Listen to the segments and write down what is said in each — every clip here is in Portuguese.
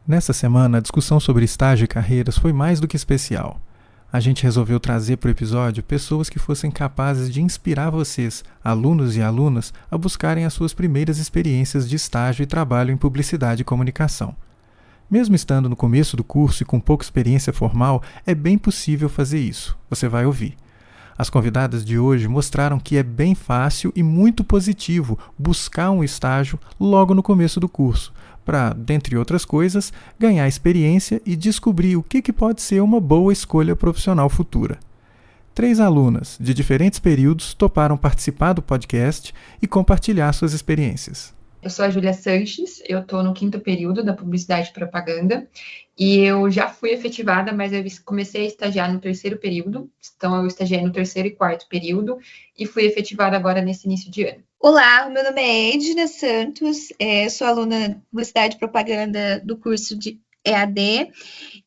Nessa semana, a discussão sobre estágio e carreiras foi mais do que especial. A gente resolveu trazer para o episódio pessoas que fossem capazes de inspirar vocês, alunos e alunas, a buscarem as suas primeiras experiências de estágio e trabalho em publicidade e comunicação. Mesmo estando no começo do curso e com pouca experiência formal, é bem possível fazer isso. Você vai ouvir. As convidadas de hoje mostraram que é bem fácil e muito positivo buscar um estágio logo no começo do curso, para, dentre outras coisas, ganhar experiência e descobrir o que pode ser uma boa escolha profissional futura. 3 alunas, de diferentes períodos, toparam participar do podcast e compartilhar suas experiências. Eu sou a Júlia Sanches, eu estou no 5º período da Publicidade e Propaganda e eu já fui efetivada, mas eu comecei a estagiar no 3º período, então eu estagiei no 3º e 4º período e fui efetivada agora nesse início de ano. Olá, meu nome é Edna Santos, sou aluna de Publicidade e Propaganda do curso de EAD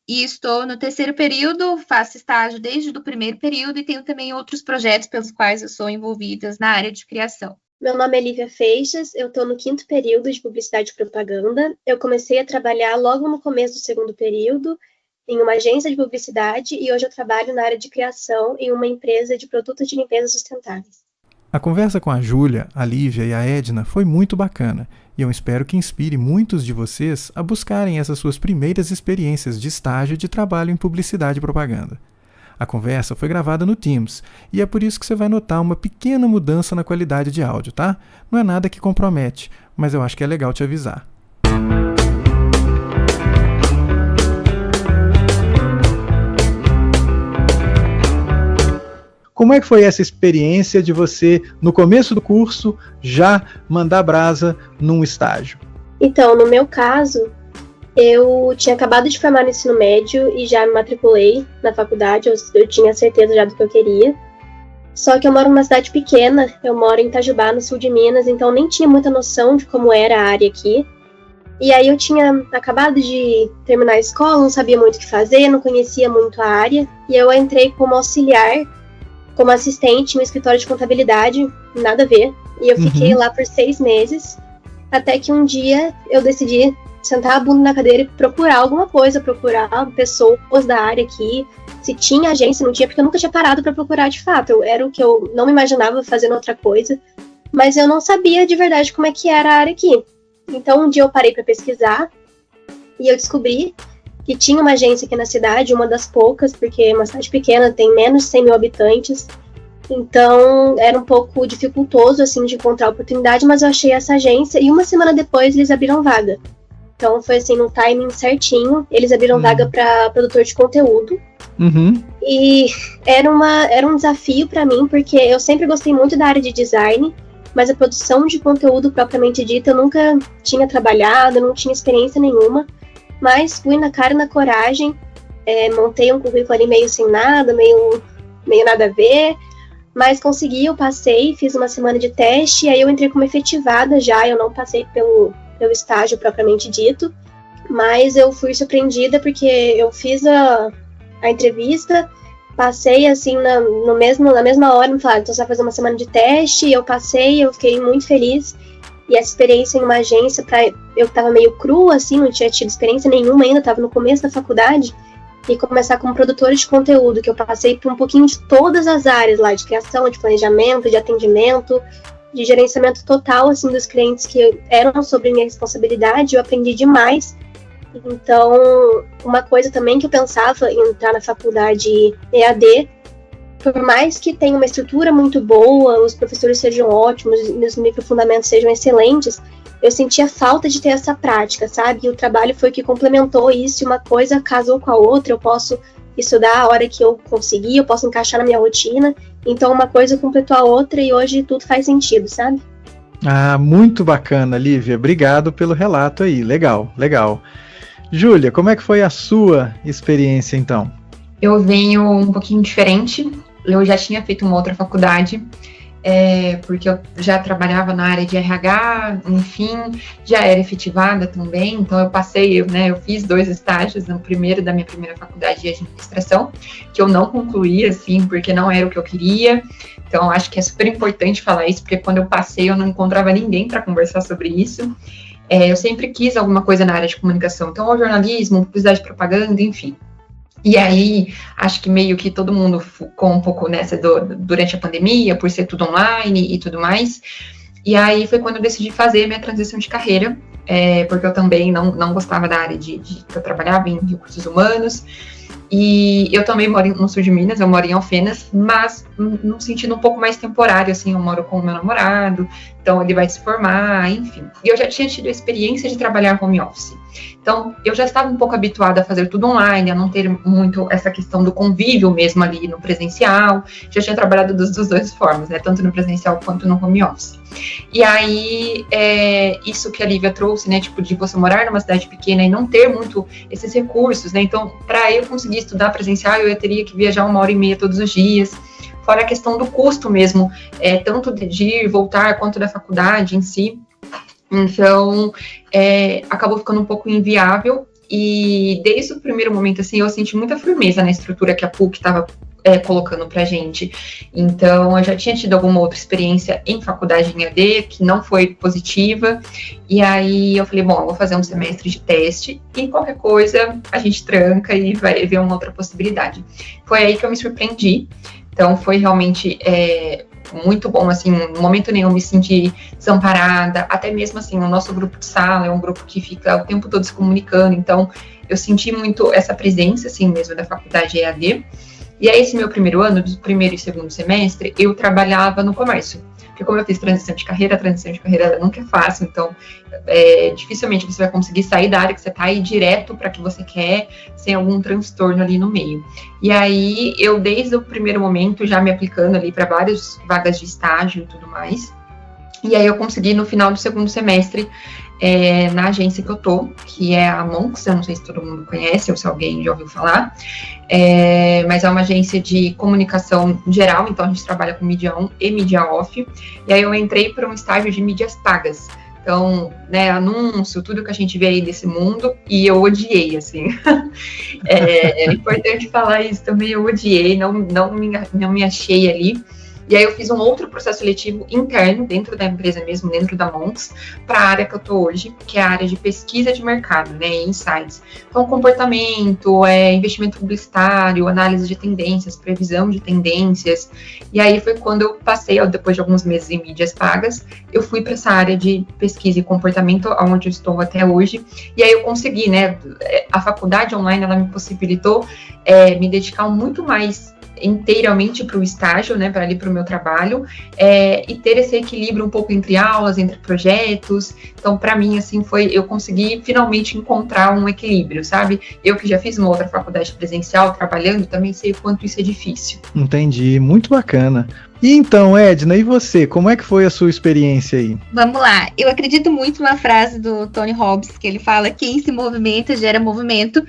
e estou no 3º período, faço estágio desde o 1º período e tenho também outros projetos pelos quais eu sou envolvida na área de criação. Meu nome é Lívia Feixas, eu estou no 5º período de Publicidade e Propaganda. Eu comecei a trabalhar logo no começo do 2º período em uma agência de publicidade e hoje eu trabalho na área de criação em uma empresa de produtos de limpeza sustentáveis. A conversa com a Júlia, a Lívia e a Edna foi muito bacana e eu espero que inspire muitos de vocês a buscarem essas suas primeiras experiências de estágio e de trabalho em publicidade e propaganda. A conversa foi gravada no Teams e é por isso que você vai notar uma pequena mudança na qualidade de áudio, tá? Não é nada que compromete, mas eu acho que é legal te avisar. Como é que foi essa experiência de você, no começo do curso, já mandar brasa num estágio? Então, no meu caso, eu tinha acabado de formar no ensino médio e já me matriculei na faculdade, eu tinha certeza já do que eu queria. Só que eu moro numa cidade pequena, eu moro em Itajubá, no sul de Minas, então nem tinha muita noção de como era a área aqui. E aí eu tinha acabado de terminar a escola, não sabia muito o que fazer, não conhecia muito a área, e eu entrei como auxiliar, como assistente no escritório de contabilidade, nada a ver, e eu fiquei lá por 6 meses, até que um dia eu decidi sentar a bunda na cadeira e procurar alguma coisa, procurar pessoas da área aqui, se tinha agência, não tinha, porque eu nunca tinha parado para procurar de fato, era o que eu não me imaginava fazendo outra coisa, mas eu não sabia de verdade como é que era a área aqui. Então um dia eu parei para pesquisar e eu descobri que tinha uma agência aqui na cidade, uma das poucas, porque é uma cidade pequena, tem menos de 100 mil habitantes, então era um pouco dificultoso assim de encontrar oportunidade, mas eu achei essa agência e uma semana depois eles abriram vaga. Então foi assim, no timing certinho, eles abriram vaga para produtor de conteúdo. E era um desafio para mim, porque eu sempre gostei muito da área de design, mas a produção de conteúdo propriamente dita eu nunca tinha trabalhado, não tinha experiência nenhuma. Mas fui na cara e na coragem, montei um currículo ali meio sem nada, meio nada a ver, mas consegui, eu passei, fiz uma semana de teste, e aí eu entrei como efetivada já, eu não passei pelo estágio propriamente dito, mas eu fui surpreendida porque eu fiz a entrevista, passei assim na mesma hora, me falaram, então você vai fazer uma semana de teste, eu passei, eu fiquei muito feliz, e essa experiência em uma agência, eu estava meio crua, assim, não tinha tido experiência nenhuma ainda, estava no começo da faculdade, e começar como produtora de conteúdo, que eu passei por um pouquinho de todas as áreas lá, de criação, de planejamento, de atendimento, de gerenciamento total, assim, dos clientes que eram sobre minha responsabilidade, eu aprendi demais. Então, uma coisa também que eu pensava em entrar na faculdade EAD, por mais que tenha uma estrutura muito boa, os professores sejam ótimos, os microfundamentos sejam excelentes, eu sentia falta de ter essa prática, sabe? E o trabalho foi o que complementou isso, e uma coisa casou com a outra, eu posso estudar a hora que eu conseguir, eu posso encaixar na minha rotina, então uma coisa completou a outra e hoje tudo faz sentido, sabe? Ah, muito bacana, Lívia, obrigado pelo relato aí, legal. Júlia, como é que foi a sua experiência então? Eu venho um pouquinho diferente, eu já tinha feito uma outra faculdade, porque eu já trabalhava na área de RH, enfim, já era efetivada também, então eu fiz 2 estágios, no primeiro da minha primeira faculdade de administração, que eu não concluí, assim, porque não era o que eu queria, Então, acho que é super importante falar isso, porque quando eu passei, eu não encontrava ninguém para conversar sobre isso. Eu sempre quis alguma coisa na área de comunicação, então, ou jornalismo, publicidade e propaganda, enfim. E aí, acho que meio que todo mundo ficou um pouco nessa durante a pandemia, por ser tudo online e tudo mais. E aí foi quando eu decidi fazer minha transição de carreira, porque eu também não gostava da área que eu trabalhava em recursos humanos. E eu também moro no sul de Minas, eu moro em Alfenas, mas num sentido um pouco mais temporário, assim, eu moro com o meu namorado, então ele vai se formar, enfim. E eu já tinha tido a experiência de trabalhar home office. Então, eu já estava um pouco habituada a fazer tudo online, a não ter muito essa questão do convívio mesmo ali no presencial. Já tinha trabalhado das duas formas, né? Tanto no presencial quanto no home office. E aí, isso que a Lívia trouxe, né? Tipo, de você morar numa cidade pequena e não ter muito esses recursos, né? Então, para eu conseguir estudar presencial, eu teria que viajar 1h30 todos os dias. Fora a questão do custo mesmo, tanto de ir, voltar, quanto da faculdade em si. Então, acabou ficando um pouco inviável, e desde o primeiro momento, assim, eu senti muita firmeza na estrutura que a PUC estava colocando pra gente. Então, eu já tinha tido alguma outra experiência em faculdade em EAD, que não foi positiva, e aí eu falei, bom, eu vou fazer um semestre de teste, e qualquer coisa a gente tranca e vai ver uma outra possibilidade. Foi aí que eu me surpreendi. Então, foi realmente muito bom, assim, no momento nenhum me senti desamparada, até mesmo, assim, o nosso grupo de sala é um grupo que fica o tempo todo se comunicando, então, eu senti muito essa presença, assim, mesmo da faculdade EAD. E aí, esse meu primeiro ano, do primeiro e segundo semestre, eu trabalhava no comércio. Porque como eu fiz transição de carreira, a transição de carreira nunca é fácil, então dificilmente você vai conseguir sair da área que você está e ir direto para que você quer, sem algum transtorno ali no meio. E aí, eu desde o primeiro momento, já me aplicando ali para várias vagas de estágio e tudo mais. E aí eu consegui, no final do segundo semestre, na agência que eu tô, que é a Monks, eu não sei se todo mundo conhece ou se alguém já ouviu falar, mas é uma agência de comunicação geral, então a gente trabalha com mídia on e mídia off, e aí eu entrei para um estágio de mídias pagas. Então, né, anúncio, tudo que a gente vê aí desse mundo, e eu odiei, assim. É importante falar isso também, eu odiei, não me achei ali. E aí eu fiz um outro processo seletivo interno, dentro da empresa mesmo, dentro da Monks, para a área que eu estou hoje, que é a área de pesquisa de mercado, né, insights. Então, comportamento, investimento publicitário, análise de tendências, previsão de tendências. E aí foi quando eu passei, depois de alguns meses em mídias pagas, eu fui para essa área de pesquisa e comportamento, onde eu estou até hoje. E aí eu consegui, né, a faculdade online, ela me possibilitou me dedicar muito mais inteiramente para o estágio, né, para ali para o meu trabalho, e ter esse equilíbrio um pouco entre aulas, entre projetos. Então, para mim, assim, eu consegui finalmente encontrar um equilíbrio, sabe? Eu que já fiz uma outra faculdade presencial, trabalhando, também sei o quanto isso é difícil. Entendi, muito bacana. E então, Edna, e você? Como é que foi a sua experiência aí? Vamos lá, eu acredito muito na frase do Tony Robbins, que ele fala: quem se movimenta gera movimento.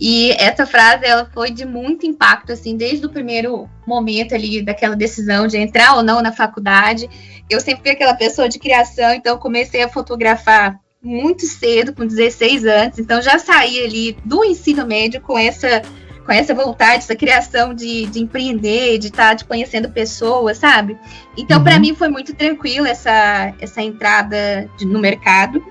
E essa frase, ela foi de muito impacto, assim, desde o primeiro momento ali, daquela decisão de entrar ou não na faculdade. Eu sempre fui aquela pessoa de criação, então eu comecei a fotografar muito cedo, com 16 anos, então já saí ali do ensino médio com essa vontade, essa criação de empreender, de estar conhecendo pessoas, sabe? Então, para mim, foi muito tranquilo essa entrada no mercado.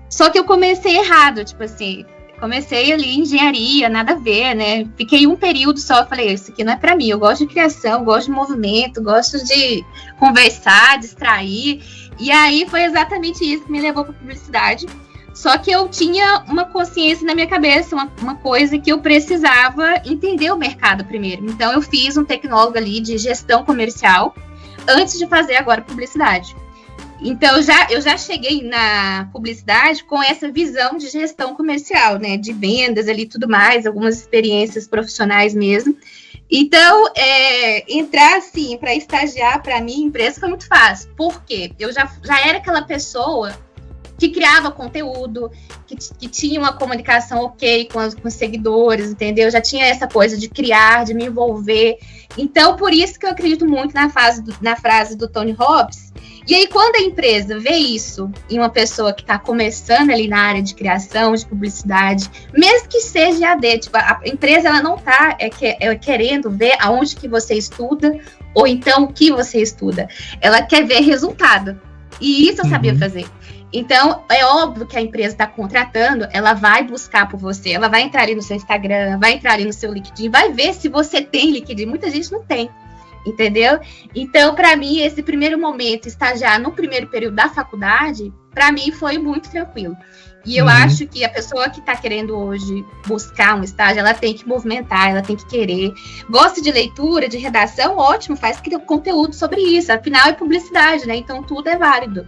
Só que eu comecei errado, tipo assim, comecei ali engenharia, nada a ver, né? Fiquei um período só, falei, isso aqui não é para mim, eu gosto de criação, gosto de movimento, gosto de conversar, distrair. E aí foi exatamente isso que me levou para publicidade. Só que eu tinha uma consciência na minha cabeça, uma coisa que eu precisava entender o mercado primeiro. Então, eu fiz um tecnólogo ali de gestão comercial antes de fazer agora publicidade. Então, eu já cheguei na publicidade com essa visão de gestão comercial, né? De vendas ali e tudo mais, algumas experiências profissionais mesmo. Então, entrar assim para estagiar para minha empresa foi muito fácil. Por quê? Eu já era aquela pessoa que criava conteúdo, que tinha uma comunicação ok com os seguidores, entendeu? Já tinha essa coisa de criar, de me envolver. Então, por isso que eu acredito muito na frase do Tony Robbins. E aí, quando a empresa vê isso em uma pessoa que está começando ali na área de criação, de publicidade, mesmo que seja AD, tipo, a empresa ela não está querendo ver aonde que você estuda, ou então o que você estuda. Ela quer ver resultado. E isso eu sabia fazer. Então, é óbvio que a empresa está contratando, ela vai buscar por você, ela vai entrar ali no seu Instagram, vai entrar ali no seu LinkedIn, vai ver se você tem LinkedIn. Muita gente não tem, entendeu? Então, para mim, esse primeiro momento, estagiar no primeiro período da faculdade, para mim foi muito tranquilo. E eu acho que a pessoa que está querendo hoje buscar um estágio, ela tem que movimentar, ela tem que querer. Gosta de leitura, de redação, ótimo, faz conteúdo sobre isso. Afinal, é publicidade, né? Então, tudo é válido.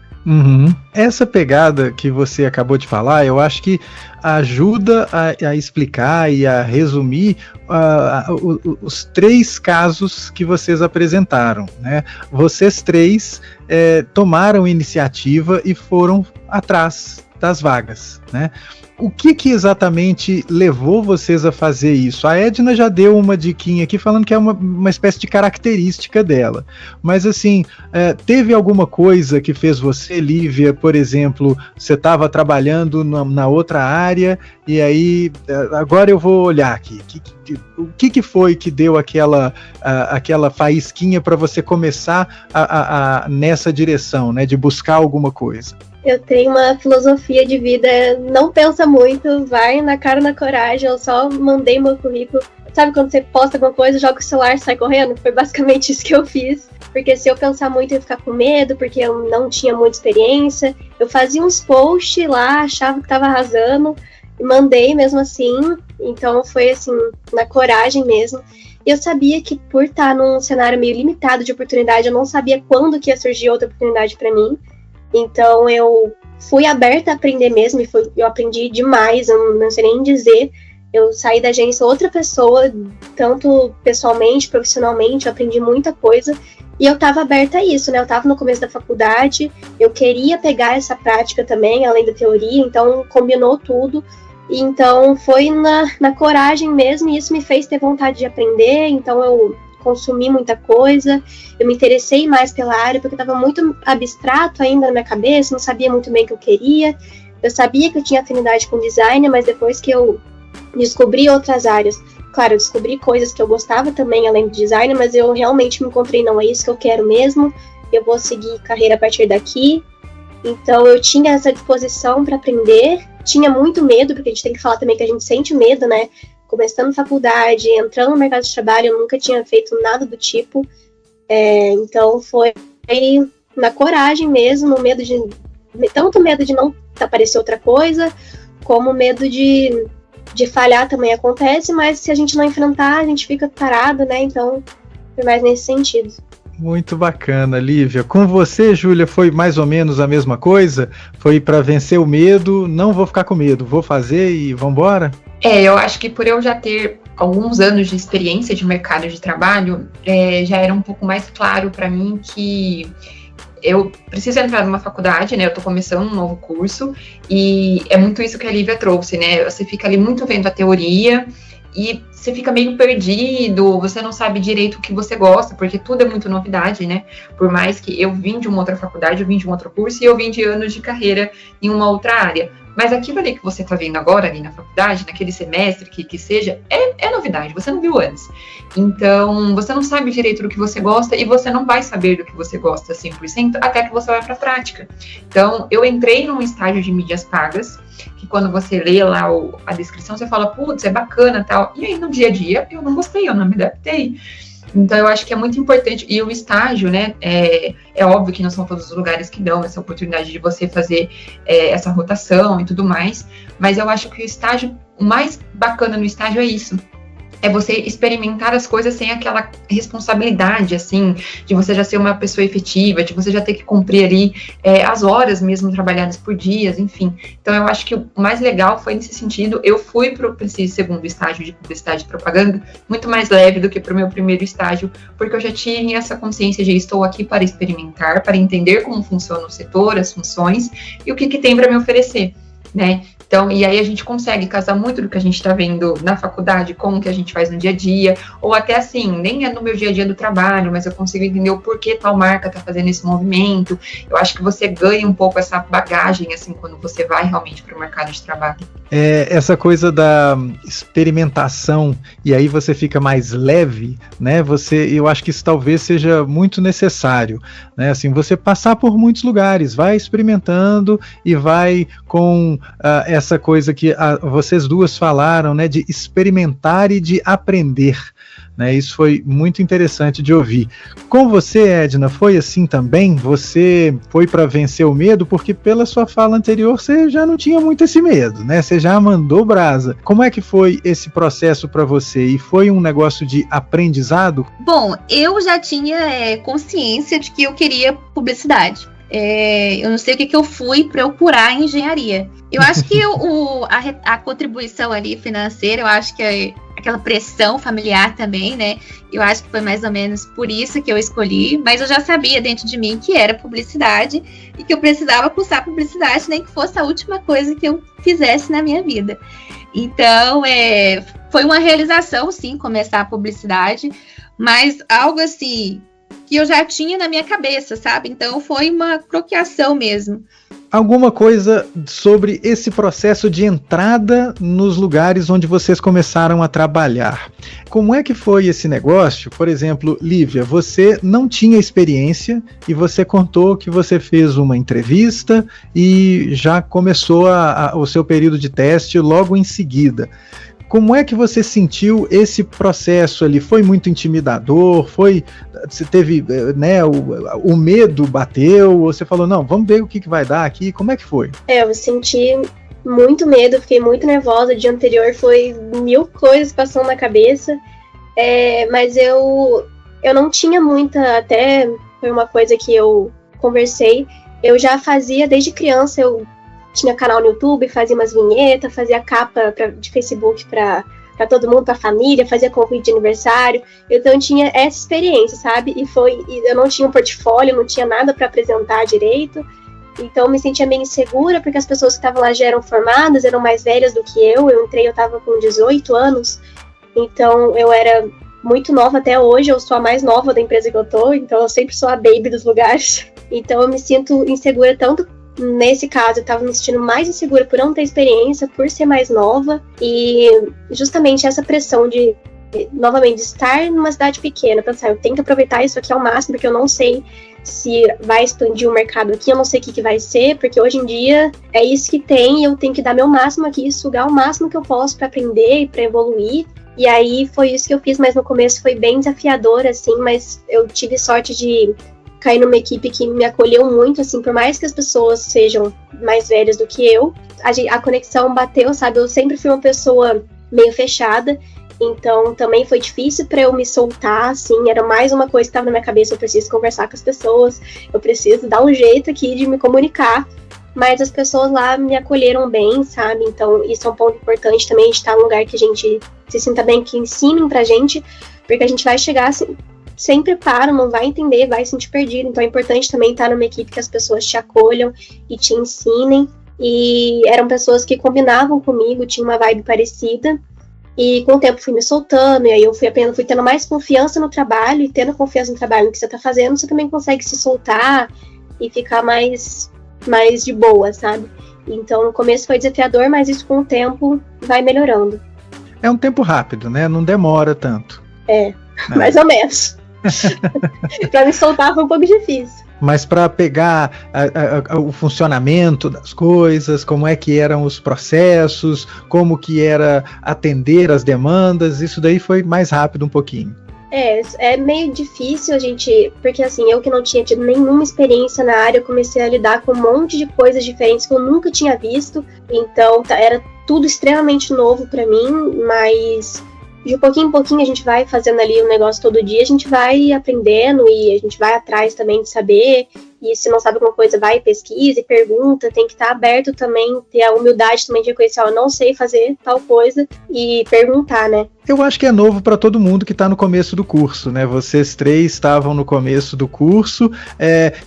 Essa pegada que você acabou de falar, eu acho que ajuda a explicar e a resumir os 3 casos que vocês apresentaram, né? Vocês 3 tomaram iniciativa e foram atrás das vagas, né? O que exatamente levou vocês a fazer isso? A Edna já deu uma diquinha aqui falando que é uma espécie de característica dela. Mas assim, teve alguma coisa que fez você, Lívia, por exemplo, você estava trabalhando na outra área e aí, agora eu vou olhar aqui. O que foi que deu aquela faísquinha para você começar nessa direção, né, de buscar alguma coisa? Eu tenho uma filosofia de vida, não pensa muito, vai na cara, na coragem. Eu só mandei meu currículo. Sabe quando você posta alguma coisa, joga o celular e sai correndo? Foi basicamente isso que eu fiz. Porque se eu pensar muito, eu ia ficar com medo, porque eu não tinha muita experiência. Eu fazia uns posts lá, achava que tava arrasando, e mandei mesmo assim. Então foi assim, na coragem mesmo. E eu sabia que por estar num cenário meio limitado de oportunidade, eu não sabia quando que ia surgir outra oportunidade para mim. Então eu fui aberta a aprender mesmo, e eu aprendi demais, eu não sei nem dizer. Eu saí da agência outra pessoa, tanto pessoalmente, profissionalmente, eu aprendi muita coisa. E eu estava aberta a isso, né? Eu estava no começo da faculdade, eu queria pegar essa prática também, além da teoria, então combinou tudo. E então foi na coragem mesmo, e isso me fez ter vontade de aprender, então eu consumi muita coisa, eu me interessei mais pela área, porque estava muito abstrato ainda na minha cabeça, não sabia muito bem o que eu queria. Eu sabia que eu tinha afinidade com design, mas depois que eu descobri outras áreas, claro, eu descobri coisas que eu gostava também, além do design, mas eu realmente me encontrei, não, é isso que eu quero mesmo, eu vou seguir carreira a partir daqui. Então eu tinha essa disposição para aprender, tinha muito medo, porque a gente tem que falar também que a gente sente medo, né? Começando faculdade, entrando no mercado de trabalho, eu nunca tinha feito nada do tipo. Então foi na coragem mesmo, tanto medo de não aparecer outra coisa, como medo de falhar também acontece, mas se a gente não enfrentar, a gente fica parado, né? Então foi mais nesse sentido. Muito bacana, Lívia. Com você, Júlia, foi mais ou menos a mesma coisa? Foi para vencer o medo, não vou ficar com medo, vou fazer e vambora? Eu acho que por eu já ter alguns anos de experiência de mercado de trabalho, já era um pouco mais claro para mim que eu preciso entrar numa faculdade, né? Eu tô começando um novo curso e é muito isso que a Lívia trouxe, né? Você fica ali muito vendo a teoria e você fica meio perdido, você não sabe direito o que você gosta, porque tudo é muito novidade, né? Por mais que eu vim de uma outra faculdade, eu vim de um outro curso e eu vim de anos de carreira em uma outra área. Mas aquilo ali que você está vendo agora ali na faculdade, naquele semestre que seja, é novidade, você não viu antes. Então, você não sabe direito do que você gosta e você não vai saber do que você gosta 100% até que você vai para a prática. Então, eu entrei num estágio de mídias pagas, que quando você lê lá a descrição, você fala, putz, é bacana e tal. E aí, no dia a dia, eu não gostei, eu não me adaptei. Então, eu acho que é muito importante, e o estágio, né, é óbvio que não são todos os lugares que dão essa oportunidade de você fazer essa rotação e tudo mais, mas eu acho que o mais bacana no estágio é isso, é você experimentar as coisas sem aquela responsabilidade, assim, de você já ser uma pessoa efetiva, de você já ter que cumprir ali as horas mesmo trabalhadas por dias, enfim. Então, eu acho que o mais legal foi nesse sentido. Eu fui para esse segundo estágio de publicidade e propaganda muito mais leve do que para o meu primeiro estágio, porque eu já tinha essa consciência de estou aqui para experimentar, para entender como funciona o setor, as funções e o que tem para me oferecer, né? Então, e aí a gente consegue casar muito do que a gente está vendo na faculdade com o que a gente faz no dia a dia, ou até assim, nem é no meu dia a dia do trabalho, mas eu consigo entender o porquê tal marca está fazendo esse movimento. Eu acho que você ganha um pouco essa bagagem, assim, quando você vai realmente para o mercado de trabalho. Essa coisa da experimentação, e aí você fica mais leve, né? Eu acho que isso talvez seja muito necessário, né? Assim, você passar por muitos lugares, vai experimentando e vai com essa coisa que vocês duas falaram, né? De experimentar e de aprender. Né, isso foi muito interessante de ouvir. Com você, Edna, foi assim também? Você foi para vencer o medo? Porque pela sua fala anterior você já não tinha muito esse medo, né? Você já mandou brasa. Como é que foi esse processo para você? E foi um negócio de aprendizado? Bom, eu já tinha consciência de que eu queria publicidade. Eu não sei o que eu fui procurar em engenharia. Eu acho que a contribuição ali financeira, eu acho que aquela pressão familiar também, né? Eu acho que foi mais ou menos por isso que eu escolhi, mas eu já sabia dentro de mim que era publicidade e que eu precisava cursar publicidade, nem que fosse a última coisa que eu fizesse na minha vida. Então, foi uma realização, sim, começar a publicidade, mas algo assim que eu já tinha na minha cabeça, sabe? Então, foi uma procriação mesmo. Alguma coisa sobre esse processo de entrada nos lugares onde vocês começaram a trabalhar. Como é que foi esse negócio? Por exemplo, Lívia, você não tinha experiência e você contou que você fez uma entrevista e já começou o seu período de teste logo em seguida. Como é que você sentiu esse processo ali? Foi muito intimidador? Você teve, né, o medo bateu? Ou você falou, não, vamos ver o que vai dar aqui? Como é que foi? Eu senti muito medo, fiquei muito nervosa. O dia anterior foi 1000 coisas passando na cabeça. Mas eu não tinha muita, até foi uma coisa que eu conversei. Eu já fazia desde criança, eu tinha canal no YouTube, fazia umas vinhetas, fazia capa de Facebook para todo mundo, para a família, fazia convite de aniversário. Então eu tinha essa experiência, sabe? E eu não tinha um portfólio, não tinha nada para apresentar direito. Então eu me sentia meio insegura, porque as pessoas que estavam lá já eram formadas, eram mais velhas do que eu. Eu entrei, eu estava com 18 anos. Então eu era muito nova até hoje, eu sou a mais nova da empresa que eu tô, então eu sempre sou a baby dos lugares. Então eu me sinto insegura tanto. Nesse caso, eu estava me sentindo mais insegura por não ter experiência, por ser mais nova, e justamente essa pressão de, novamente, de estar numa cidade pequena, pensar, eu tenho que aproveitar isso aqui ao máximo, porque eu não sei se vai expandir o mercado aqui, eu não sei o que vai ser, porque hoje em dia é isso que tem, e eu tenho que dar meu máximo aqui, sugar o máximo que eu posso para aprender e para evoluir. E aí foi isso que eu fiz, mas no começo foi bem desafiador, assim, mas eu tive sorte de cair numa equipe que me acolheu muito, assim, por mais que as pessoas sejam mais velhas do que eu, a conexão bateu, sabe? Eu sempre fui uma pessoa meio fechada, então também foi difícil para eu me soltar, assim, era mais uma coisa que estava na minha cabeça, eu preciso conversar com as pessoas, eu preciso dar um jeito aqui de me comunicar, mas as pessoas lá me acolheram bem, sabe? Então isso é um ponto importante também, de estar num lugar que a gente se sinta bem, que ensinem pra gente, porque a gente vai chegar assim, sem preparo, não vai entender, vai se sentir perdido. Então é importante também estar numa equipe que as pessoas te acolham e te ensinem. E eram pessoas que combinavam comigo, tinham uma vibe parecida. E com o tempo fui me soltando, e aí eu fui tendo mais confiança no trabalho, e tendo confiança no trabalho que você está fazendo, você também consegue se soltar e ficar mais de boa, sabe? Então no começo foi desafiador, mas isso com o tempo vai melhorando. É um tempo rápido, né? Não demora tanto. Mais ou menos. Para me soltar foi um pouco difícil. Mas para pegar o funcionamento das coisas, como é que eram os processos, como que era atender as demandas, isso daí foi mais rápido um pouquinho. É meio difícil a gente, porque assim, eu que não tinha tido nenhuma experiência na área, eu comecei a lidar com um monte de coisas diferentes que eu nunca tinha visto, então era tudo extremamente novo para mim, mas de pouquinho em pouquinho a gente vai fazendo ali o negócio todo dia, a gente vai aprendendo e a gente vai atrás também de saber, e se não sabe alguma coisa, vai, pesquisa e pergunta, tem que estar aberto também, ter a humildade também de reconhecer, eu não sei fazer tal coisa, e perguntar, né? Eu acho que é novo para todo mundo que está no começo do curso, né? Vocês três estavam no começo do curso,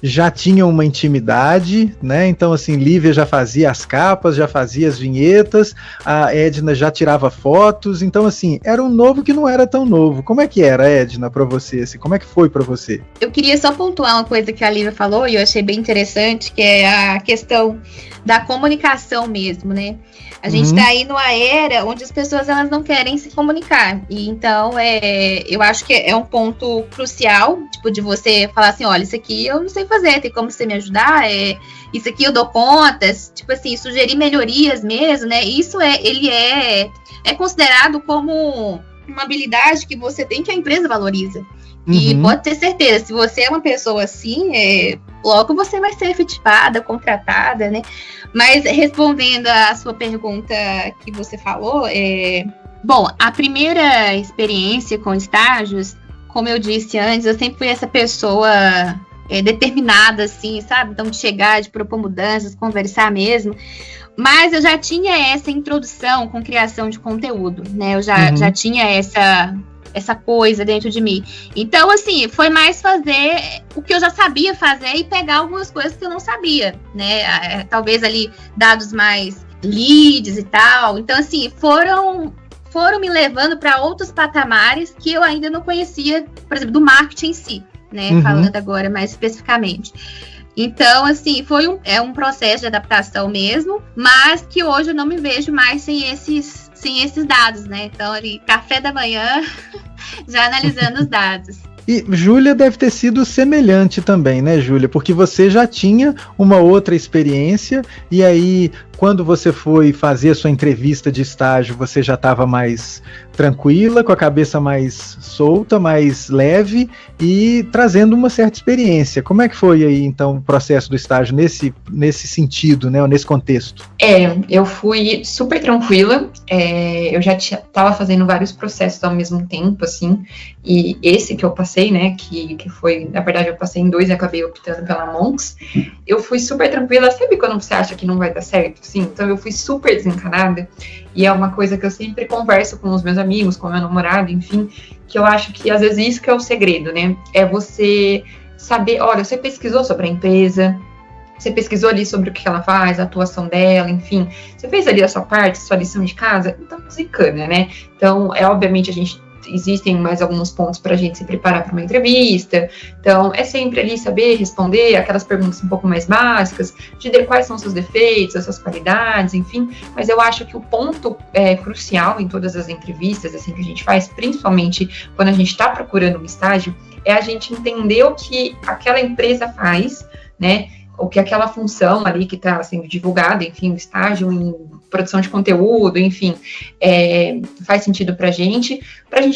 já tinham uma intimidade, né? Então, assim, Lívia já fazia as capas, já fazia as vinhetas, a Edna já tirava fotos, então, assim, era um novo que não era tão novo. Como é que era, Edna, para você? Assim, como é que foi para você? Eu queria só pontuar uma coisa que a Lívia falou, e eu achei bem interessante, que é a questão da comunicação mesmo, né? A gente está aí numa era onde as pessoas elas não querem se comunicar. E então, eu acho que é um ponto crucial, tipo, de você falar assim, olha, isso aqui eu não sei fazer, tem como você me ajudar? Isso aqui eu dou conta, tipo assim, sugerir melhorias mesmo, né? Isso ele é considerado como uma habilidade que você tem, que a empresa valoriza. E pode ter certeza, se você é uma pessoa assim, logo você vai ser efetivada, contratada, né? Mas respondendo a sua pergunta que você falou, bom, a primeira experiência com estágios, como eu disse antes, eu sempre fui essa pessoa determinada, assim, sabe? Então, de chegar, de propor mudanças, conversar mesmo. Mas eu já tinha essa introdução com criação de conteúdo, né? Eu já tinha essa coisa dentro de mim. Então, assim, foi mais fazer o que eu já sabia fazer e pegar algumas coisas que eu não sabia, né? Talvez ali dados mais leads e tal. Então, assim, foram me levando para outros patamares que eu ainda não conhecia, por exemplo, do marketing em si, né? Falando agora mais especificamente. Então, assim, foi um processo de adaptação mesmo, mas que hoje eu não me vejo mais sem esses dados, né? Então, ali, café da manhã, já analisando os dados. E Júlia deve ter sido semelhante também, né, Júlia? Porque você já tinha uma outra experiência e aí, quando você foi fazer a sua entrevista de estágio, você já estava mais tranquila, com a cabeça mais solta, mais leve e trazendo uma certa experiência. Como é que foi aí, então, o processo do estágio nesse sentido, né, nesse contexto? Eu fui super tranquila, eu já estava fazendo vários processos ao mesmo tempo, assim, e esse que eu passei, né, que foi, na verdade, eu passei em 2 e acabei optando pela Monks, eu fui super tranquila, sabe quando você acha que não vai dar certo, assim? Então eu fui super desencanada, e é uma coisa que eu sempre converso com os meus amigos, com meu namorado, enfim, que eu acho que às vezes isso que é o segredo, né, é você saber, olha, você pesquisou sobre a empresa, você pesquisou ali sobre o que ela faz, a atuação dela, enfim, você fez ali a sua parte, a sua lição de casa, então desencana, né? Então, obviamente, existem mais alguns pontos para a gente se preparar para uma entrevista, então é sempre ali saber responder aquelas perguntas um pouco mais básicas, dizer quais são os seus defeitos, as suas qualidades, enfim, mas eu acho que o ponto crucial em todas as entrevistas, assim, que a gente faz, principalmente quando a gente está procurando um estágio, é a gente entender o que aquela empresa faz, né, o que aquela função ali que está sendo divulgada, enfim, o estágio em produção de conteúdo, enfim, faz sentido para a gente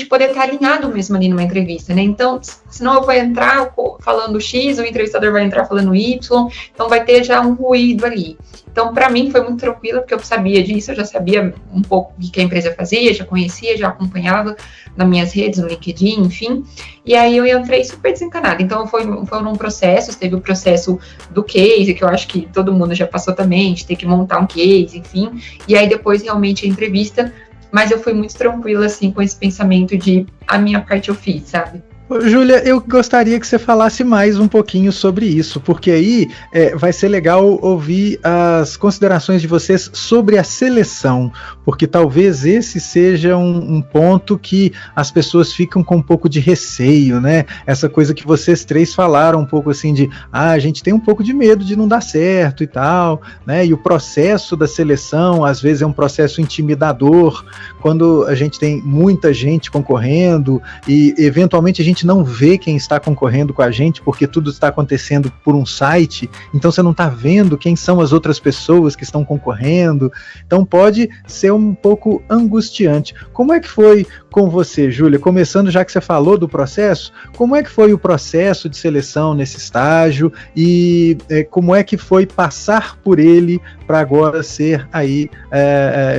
poder estar alinhado mesmo ali numa entrevista, né? Então, senão eu vou entrar falando X, o entrevistador vai entrar falando Y, então vai ter já um ruído ali. Então, para mim, foi muito tranquilo, porque eu sabia disso, eu já sabia um pouco do que a empresa fazia, já conhecia, já acompanhava nas minhas redes, no LinkedIn, enfim, e aí eu entrei super desencanada. Então, foi um processo, teve o processo do case, que eu acho que todo mundo já passou também, de ter que montar um case, enfim, e aí depois realmente a entrevista, mas eu fui muito tranquila, assim, com esse pensamento de a minha parte eu fiz, sabe? Júlia, eu gostaria que você falasse mais um pouquinho sobre isso, porque aí vai ser legal ouvir as considerações de vocês sobre a seleção, porque talvez esse seja um ponto que as pessoas ficam com um pouco de receio, né? Essa coisa que vocês três falaram um pouco assim de, a gente tem um pouco de medo de não dar certo e tal, né? E o processo da seleção, às vezes é um processo intimidador, quando a gente tem muita gente concorrendo e eventualmente a gente não vê quem está concorrendo com a gente, porque tudo está acontecendo por um site, então você não está vendo quem são as outras pessoas que estão concorrendo, então pode ser um pouco angustiante. Como é que foi com você, Júlia? Começando, já que você falou do processo, como é que foi o processo de seleção nesse estágio e como é que foi passar por ele para agora ser aí,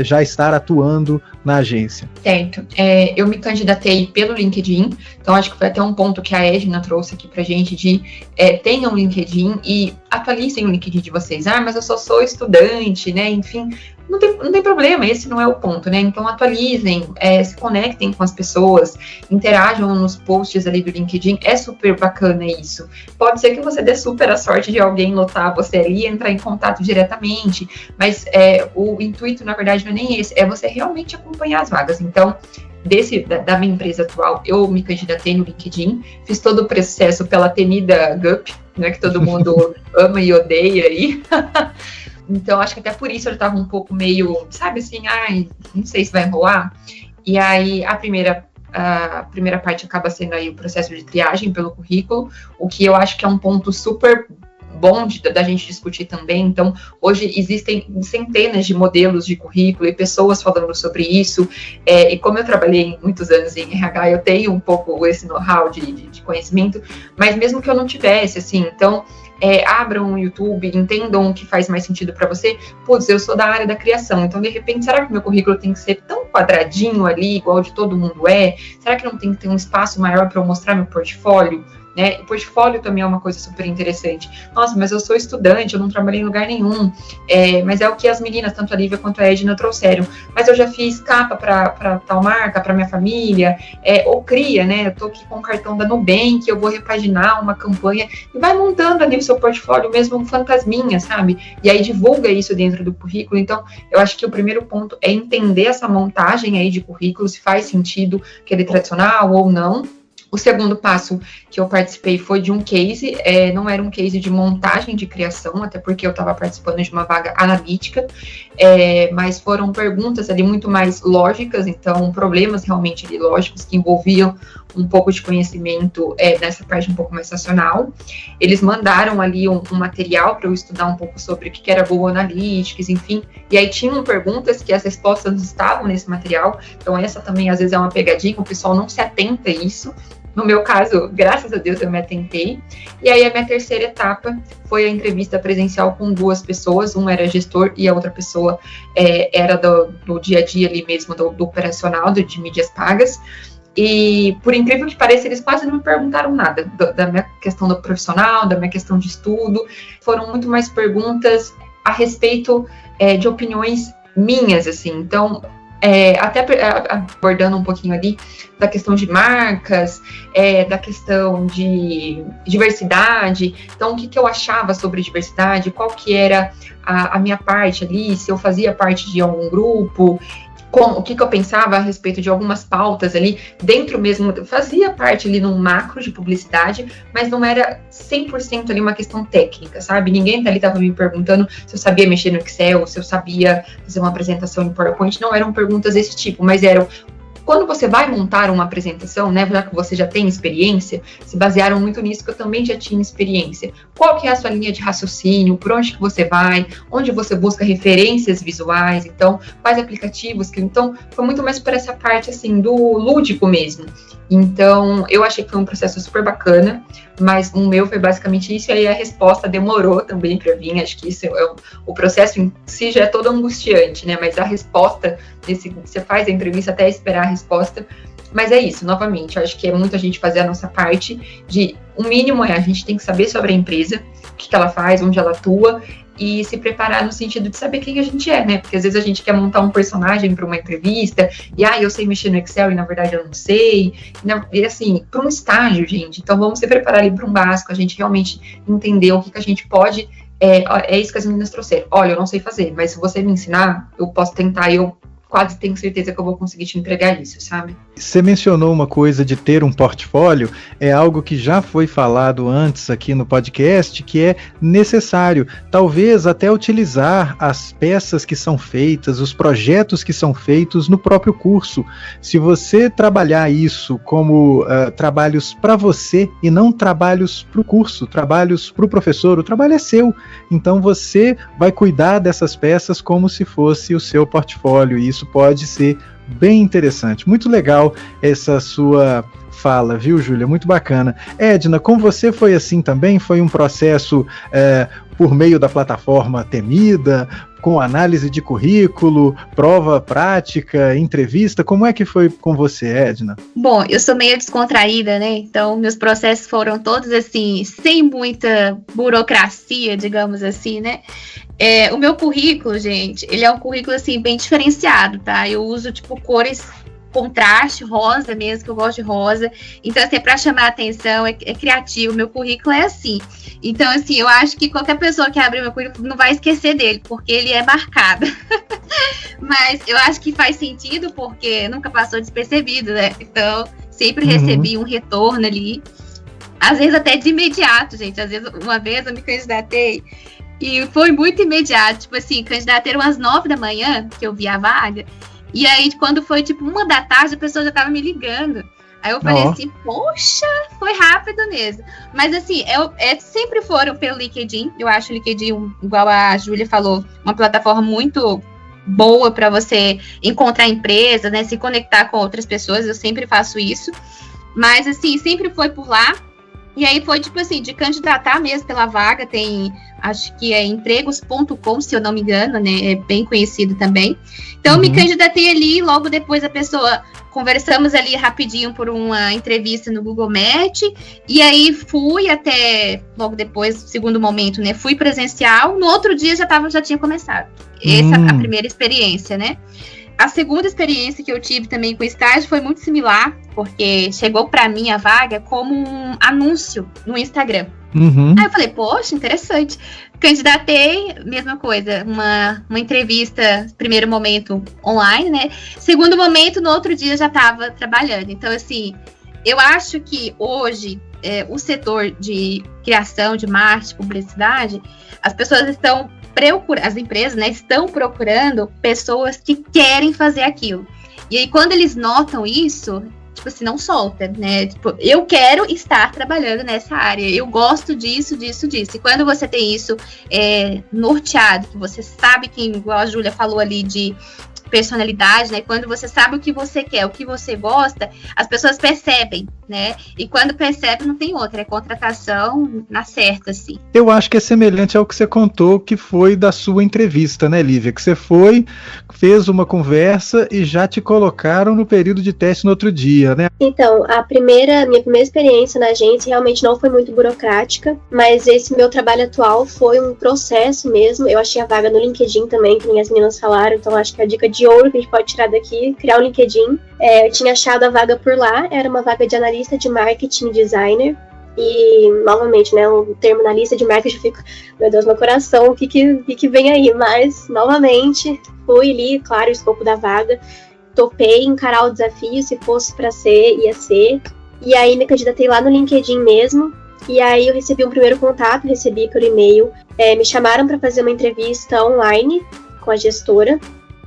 já estar atuando na agência? Certo. Eu me candidatei pelo LinkedIn, então acho que foi até um ponto que a Edna trouxe aqui pra gente de tenham um LinkedIn e atualizem o LinkedIn de vocês. Mas eu só sou estudante, né? Enfim, não tem problema, esse não é o ponto, né? Então atualizem, se conectem com as pessoas, interajam nos posts ali do LinkedIn, é super bacana isso. Pode ser que você dê super a sorte de alguém lotar você ali e entrar em contato diretamente, mas o intuito, na verdade, não é nem esse, é você realmente acompanhar as vagas. Então, da minha empresa atual, eu me candidatei no LinkedIn, fiz todo o processo pela temida GUP, né, que todo mundo ama e odeia aí. Então, acho que até por isso eu estava um pouco meio, sabe assim, ai, não sei se vai rolar. E aí, a primeira parte acaba sendo aí o processo de triagem pelo currículo, o que eu acho que é um ponto super bom da gente discutir também. Então, hoje existem centenas de modelos de currículo e pessoas falando sobre isso, e como eu trabalhei muitos anos em RH, eu tenho um pouco esse know-how de conhecimento, mas mesmo que eu não tivesse, assim, então, abram o YouTube, entendam o que faz mais sentido para você. Putz, eu sou da área da criação, então, de repente, será que meu currículo tem que ser tão quadradinho ali, igual de todo mundo é? Será que não tem que ter um espaço maior para eu mostrar meu portfólio? Né? O portfólio também é uma coisa super interessante. Nossa, mas eu sou estudante, eu não trabalhei em lugar nenhum, mas é o que as meninas, tanto a Lívia quanto a Edna, trouxeram. Mas eu já fiz capa para tal marca, para minha família, ou cria, né? Eu tô aqui com o cartão da Nubank, eu vou repaginar uma campanha, e vai montando ali o seu portfólio, mesmo um fantasminha, sabe? E aí divulga isso dentro do currículo. Então, eu acho que o primeiro ponto é entender essa montagem aí de currículo, se faz sentido aquele tradicional ou não. O segundo passo que eu participei foi de um case, não era um case de montagem de criação, até porque eu estava participando de uma vaga analítica, mas foram perguntas ali muito mais lógicas, então problemas realmente ali lógicos que envolviam um pouco de conhecimento nessa parte um pouco mais racional. Eles mandaram ali um material para eu estudar um pouco sobre o que era Google Analytics, enfim, e aí tinham perguntas que as respostas estavam nesse material, então essa também às vezes é uma pegadinha, o pessoal não se atenta a isso. No meu caso, graças a Deus, eu me atentei. E aí, a minha terceira etapa foi a entrevista presencial com 2 pessoas. Um era gestor e a outra pessoa era do dia a dia ali mesmo, do operacional, de mídias pagas. E, por incrível que pareça, eles quase não me perguntaram nada da minha questão do profissional, da minha questão de estudo. Foram muito mais perguntas a respeito de opiniões minhas, assim. Então, até abordando um pouquinho ali da questão de marcas, da questão de diversidade. Então, o que eu achava sobre diversidade, qual que era a minha parte ali, se eu fazia parte de algum grupo, o que eu pensava a respeito de algumas pautas ali, dentro mesmo, fazia parte ali num macro de publicidade, mas não era 100% ali uma questão técnica, sabe? Ninguém ali estava me perguntando se eu sabia mexer no Excel, se eu sabia fazer uma apresentação em PowerPoint, não eram perguntas desse tipo, mas eram: quando você vai montar uma apresentação, né, já que você já tem experiência, se basearam muito nisso, que eu também já tinha experiência. Qual que é a sua linha de raciocínio? Por onde que você vai? Onde você busca referências visuais? Então, quais aplicativos? Então, foi muito mais por essa parte, assim, do lúdico mesmo. Então, eu achei que foi um processo super bacana, mas o meu foi basicamente isso, e aí a resposta demorou também para vir. Acho que isso o processo em si já é todo angustiante, né? Mas a resposta, você faz a entrevista até esperar a resposta. Mas é isso, novamente, eu acho que é muito a gente fazer a nossa parte o mínimo a gente tem que saber sobre a empresa, o que ela faz, onde ela atua, e se preparar no sentido de saber quem a gente é, né? Porque às vezes a gente quer montar um personagem para uma entrevista, e eu sei mexer no Excel e na verdade eu não sei, e assim, para um estágio, gente. Então vamos se preparar ali para um básico, a gente realmente entender o que a gente pode. É isso que as meninas trouxeram. Olha, eu não sei fazer, mas se você me ensinar, eu posso tentar, eu quase tenho certeza que eu vou conseguir te entregar isso, sabe? Você mencionou uma coisa de ter um portfólio, é algo que já foi falado antes aqui no podcast, que é necessário, talvez até utilizar as peças que são feitas, os projetos que são feitos no próprio curso. Se você trabalhar isso como trabalhos para você e não trabalhos para o curso, trabalhos para o professor, o trabalho é seu, então você vai cuidar dessas peças como se fosse o seu portfólio, e isso pode ser bem interessante. Muito legal essa sua fala, viu, Júlia? Muito bacana. Edna, com você foi assim também? Foi um processo por meio da plataforma Temida, com análise de currículo, prova prática, entrevista? Como é que foi com você, Edna? Bom, eu sou meio descontraída, né? Então, meus processos foram todos assim, sem muita burocracia, digamos assim, né? O meu currículo, gente, ele é um currículo, assim, bem diferenciado, tá? Eu uso, tipo, cores contraste, rosa mesmo, que eu gosto de rosa. Então, assim, para chamar a atenção, é criativo. Meu currículo é assim. Então, assim, eu acho que qualquer pessoa que abrir meu currículo não vai esquecer dele, porque ele é marcado. Mas eu acho que faz sentido, porque nunca passou despercebido, né? Então, sempre recebi um retorno ali. Às vezes até de imediato, gente. Às vezes, uma vez eu me candidatei E foi muito imediato, tipo assim, candidatei umas 9 da manhã, que eu vi a vaga, e aí quando foi tipo 1 da tarde, a pessoa já tava me ligando. Aí eu falei assim, poxa, foi rápido mesmo. Mas assim, sempre foram pelo LinkedIn. Eu acho o LinkedIn, igual a Júlia falou, uma plataforma muito boa para você encontrar empresas, né, se conectar com outras pessoas. Eu sempre faço isso. Mas assim, sempre foi por lá. E aí foi tipo assim, de candidatar mesmo pela vaga. Tem, acho que é empregos.com, se eu não me engano, né? É bem conhecido também. Então, me candidatei ali, logo depois a pessoa... Conversamos ali rapidinho por uma entrevista no Google Meet, e aí fui até, logo depois, segundo momento, né, fui presencial, no outro dia já tinha começado. Essa é a primeira experiência, né? A segunda experiência que eu tive também com estágio foi muito similar, porque chegou para mim a vaga como um anúncio no Instagram. Aí eu falei, poxa, interessante. Candidatei, mesma coisa, uma entrevista, primeiro momento online, né? Segundo momento, no outro dia já estava trabalhando. Então, assim, eu acho que hoje o setor de criação, de marketing, publicidade, as pessoas estão as empresas, né, estão procurando pessoas que querem fazer aquilo. E aí, quando eles notam isso, tipo assim, não solta, né? Tipo, eu quero estar trabalhando nessa área, eu gosto disso. E quando você tem isso norteado, que você sabe que, igual a Júlia falou ali, de personalidade, né? Quando você sabe o que você quer, o que você gosta, as pessoas percebem, né? E quando percebe, não tem outra, é contratação na certa, assim. Eu acho que é semelhante ao que você contou, que foi da sua entrevista, né, Lívia? Que você foi, fez uma conversa e já te colocaram no período de teste no outro dia, né? Então, minha primeira experiência na agência realmente não foi muito burocrática, mas esse meu trabalho atual foi um processo mesmo. Eu achei a vaga no LinkedIn também, que nem as meninas falaram, então acho que a dica de ouro que a gente pode tirar daqui, criar um LinkedIn. Eu tinha achado a vaga por lá, era uma vaga de analista de marketing designer, e novamente, né, o termo analista de marketing, eu fico, meu Deus, meu coração, o que vem aí? Mas, novamente, fui ali, claro, o escopo da vaga, topei encarar o desafio, se fosse para ser, ia ser, e aí me candidatei lá no LinkedIn mesmo, e aí eu recebi um primeiro contato, recebi por e-mail, me chamaram para fazer uma entrevista online com a gestora,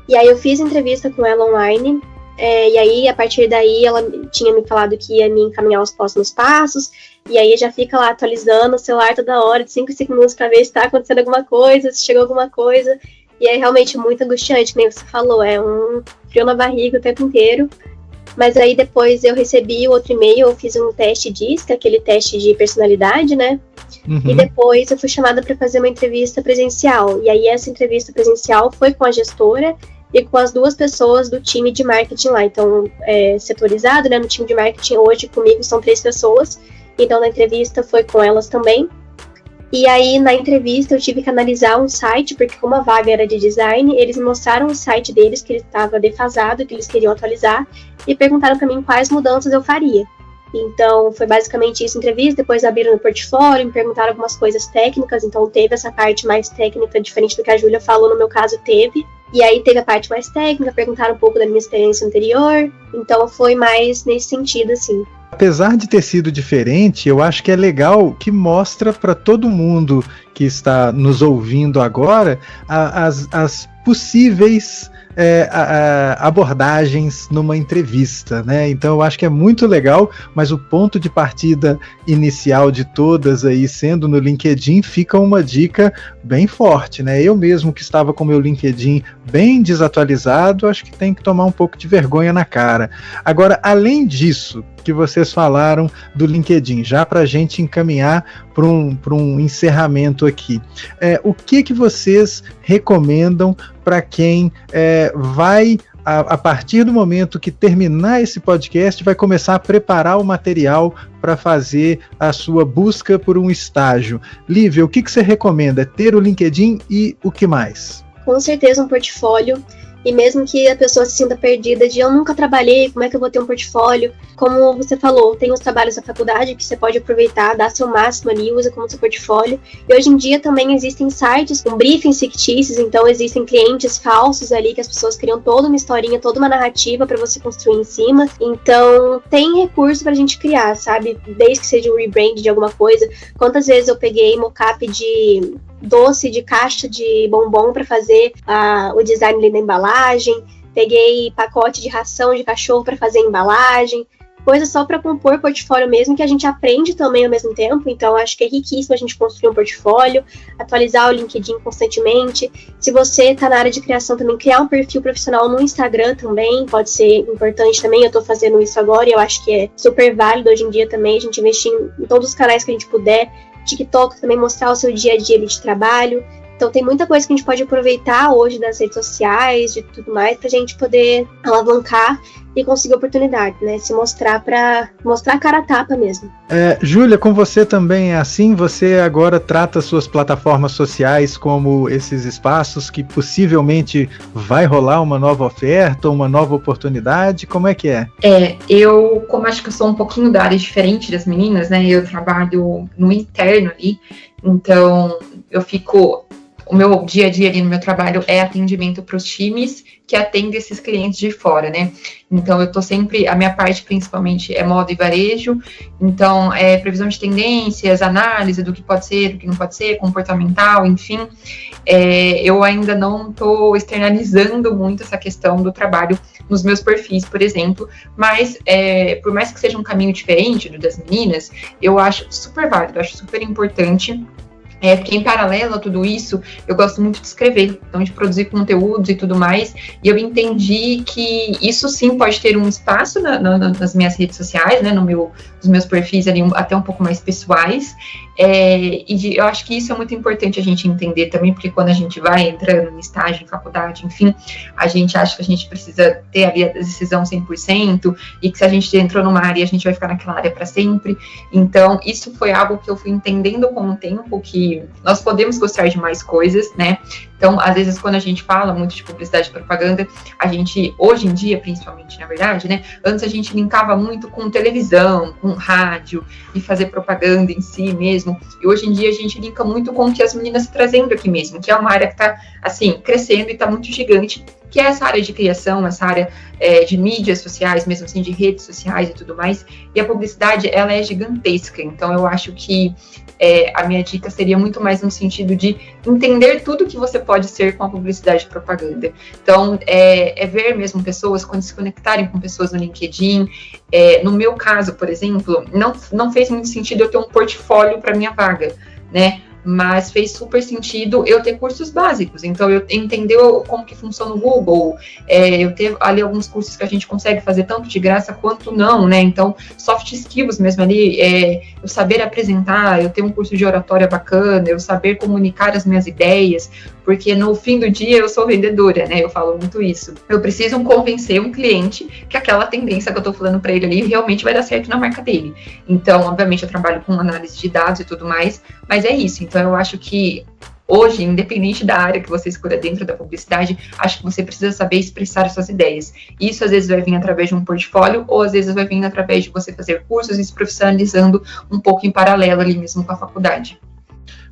e aí eu fiz entrevista com ela online, e aí a partir daí ela tinha me falado que ia me encaminhar os próximos passos, e aí já fica lá atualizando o celular toda hora, de 5 em 5 minutos para ver se está acontecendo alguma coisa, se chegou alguma coisa, e é realmente muito angustiante, como você falou, é um frio na barriga o tempo inteiro. Mas aí depois eu recebi outro e-mail, eu fiz um teste DISC, aquele teste de personalidade, né? E depois eu fui chamada para fazer uma entrevista presencial. E aí essa entrevista presencial foi com a gestora e com as 2 pessoas do time de marketing lá. Então, setorizado, né? No time de marketing hoje comigo são 3 pessoas. Então, na entrevista foi com elas também. E aí, na entrevista, eu tive que analisar um site, porque como a vaga era de design, eles me mostraram o site deles, que ele estava defasado, que eles queriam atualizar, e perguntaram para mim quais mudanças eu faria. Então, foi basicamente isso a entrevista, depois abriram no portfólio, me perguntaram algumas coisas técnicas, então teve essa parte mais técnica, diferente do que a Júlia falou, no meu caso teve. E aí teve a parte mais técnica, perguntaram um pouco da minha experiência anterior, então foi mais nesse sentido, assim. Apesar de ter sido diferente, eu acho que é legal que mostra para todo mundo que está nos ouvindo agora as possíveis abordagens numa entrevista, né? Então eu acho que é muito legal, mas o ponto de partida inicial de todas aí, sendo no LinkedIn, fica uma dica bem forte, né? Eu mesmo que estava com meu LinkedIn bem desatualizado, acho que tem que tomar um pouco de vergonha na cara. Agora, além disso que vocês falaram do LinkedIn, já para a gente encaminhar para um encerramento aqui, o que vocês recomendam para quem vai, a partir do momento que terminar esse podcast, vai começar a preparar o material para fazer a sua busca por um estágio? Lívia, o que você recomenda? Ter o LinkedIn e o que mais? Com certeza um portfólio. E mesmo que a pessoa se sinta perdida de eu nunca trabalhei, como é que eu vou ter um portfólio? Como você falou, tem os trabalhos da faculdade que você pode aproveitar, dar seu máximo ali, usa como seu portfólio. E hoje em dia também existem sites com briefings fictícios, então existem clientes falsos ali que as pessoas criam toda uma historinha, toda uma narrativa para você construir em cima. Então tem recurso pra gente criar, sabe? Desde que seja um rebrand de alguma coisa. Quantas vezes eu peguei mockup de doce de caixa de bombom para fazer o design ali da embalagem, peguei pacote de ração de cachorro para fazer a embalagem, coisa só para compor portfólio mesmo, que a gente aprende também ao mesmo tempo. Então acho que é riquíssimo a gente construir um portfólio, atualizar o LinkedIn constantemente. Se você está na área de criação também, criar um perfil profissional no Instagram também pode ser importante também. Eu estou fazendo isso agora e eu acho que é super válido hoje em dia também a gente investir em todos os canais que a gente puder. TikTok também, mostrar o seu dia a dia ali de trabalho. Então tem muita coisa que a gente pode aproveitar hoje das redes sociais, de tudo mais, pra gente poder alavancar e conseguir oportunidade, né? Se mostrar para mostrar a cara a tapa mesmo. Júlia, com você também é assim? Você agora trata suas plataformas sociais como esses espaços que possivelmente vai rolar uma nova oferta, uma nova oportunidade? Como é que é? Eu, como acho que eu sou um pouquinho da área diferente das meninas, né? Eu trabalho no interno ali, então o meu dia a dia ali no meu trabalho é atendimento para os times que atendem esses clientes de fora, né? Então, eu tô sempre, a minha parte principalmente é moda e varejo, então é previsão de tendências, análise do que pode ser, do que não pode ser, comportamental, enfim. Eu ainda não tô externalizando muito essa questão do trabalho nos meus perfis, por exemplo, mas por mais que seja um caminho diferente do das meninas, eu acho super válido, acho super importante. Porque em paralelo a tudo isso, eu gosto muito de escrever, então de produzir conteúdos e tudo mais, e eu entendi que isso sim pode ter um espaço nas minhas redes sociais, né, nos meus perfis ali até um pouco mais pessoais, eu acho que isso é muito importante a gente entender também, porque quando a gente vai entrando em estágio, em faculdade, enfim, a gente acha que a gente precisa ter ali a decisão 100%, e que se a gente entrou numa área, a gente vai ficar naquela área para sempre. Então, isso foi algo que eu fui entendendo com o tempo, que nós podemos gostar de mais coisas, né? Então, às vezes, quando a gente fala muito de publicidade e propaganda, a gente, hoje em dia, principalmente, na verdade, né? Antes a gente linkava muito com televisão, com rádio, e fazer propaganda em si mesmo. E hoje em dia a gente linka muito com o que as meninas estão trazendo aqui mesmo, que é uma área que está, assim, crescendo e está muito gigante, que é essa área de criação, essa área de mídias sociais, mesmo assim, de redes sociais e tudo mais. E a publicidade, ela é gigantesca. Então, eu acho que a minha dica seria muito mais no sentido de entender tudo que você pode ser com a publicidade e propaganda. Então, ver mesmo pessoas, quando se conectarem com pessoas no LinkedIn. No meu caso, por exemplo, não fez muito sentido eu ter um portfólio para minha vaga, né? Mas fez super sentido eu ter cursos básicos, então eu entender como que funciona o Google, eu ter ali alguns cursos que a gente consegue fazer tanto de graça quanto não, né, então soft skills mesmo ali, eu saber apresentar, eu ter um curso de oratória bacana, eu saber comunicar as minhas ideias, porque no fim do dia eu sou vendedora, né, eu falo muito isso, eu preciso convencer um cliente que aquela tendência que eu tô falando para ele ali realmente vai dar certo na marca dele, então obviamente eu trabalho com análise de dados e tudo mais, mas é isso, então eu acho que hoje, independente da área que você escolha dentro da publicidade, acho que você precisa saber expressar as suas ideias. Isso às vezes vai vir através de um portfólio, ou às vezes vai vir através de você fazer cursos e se profissionalizando um pouco em paralelo ali mesmo com a faculdade.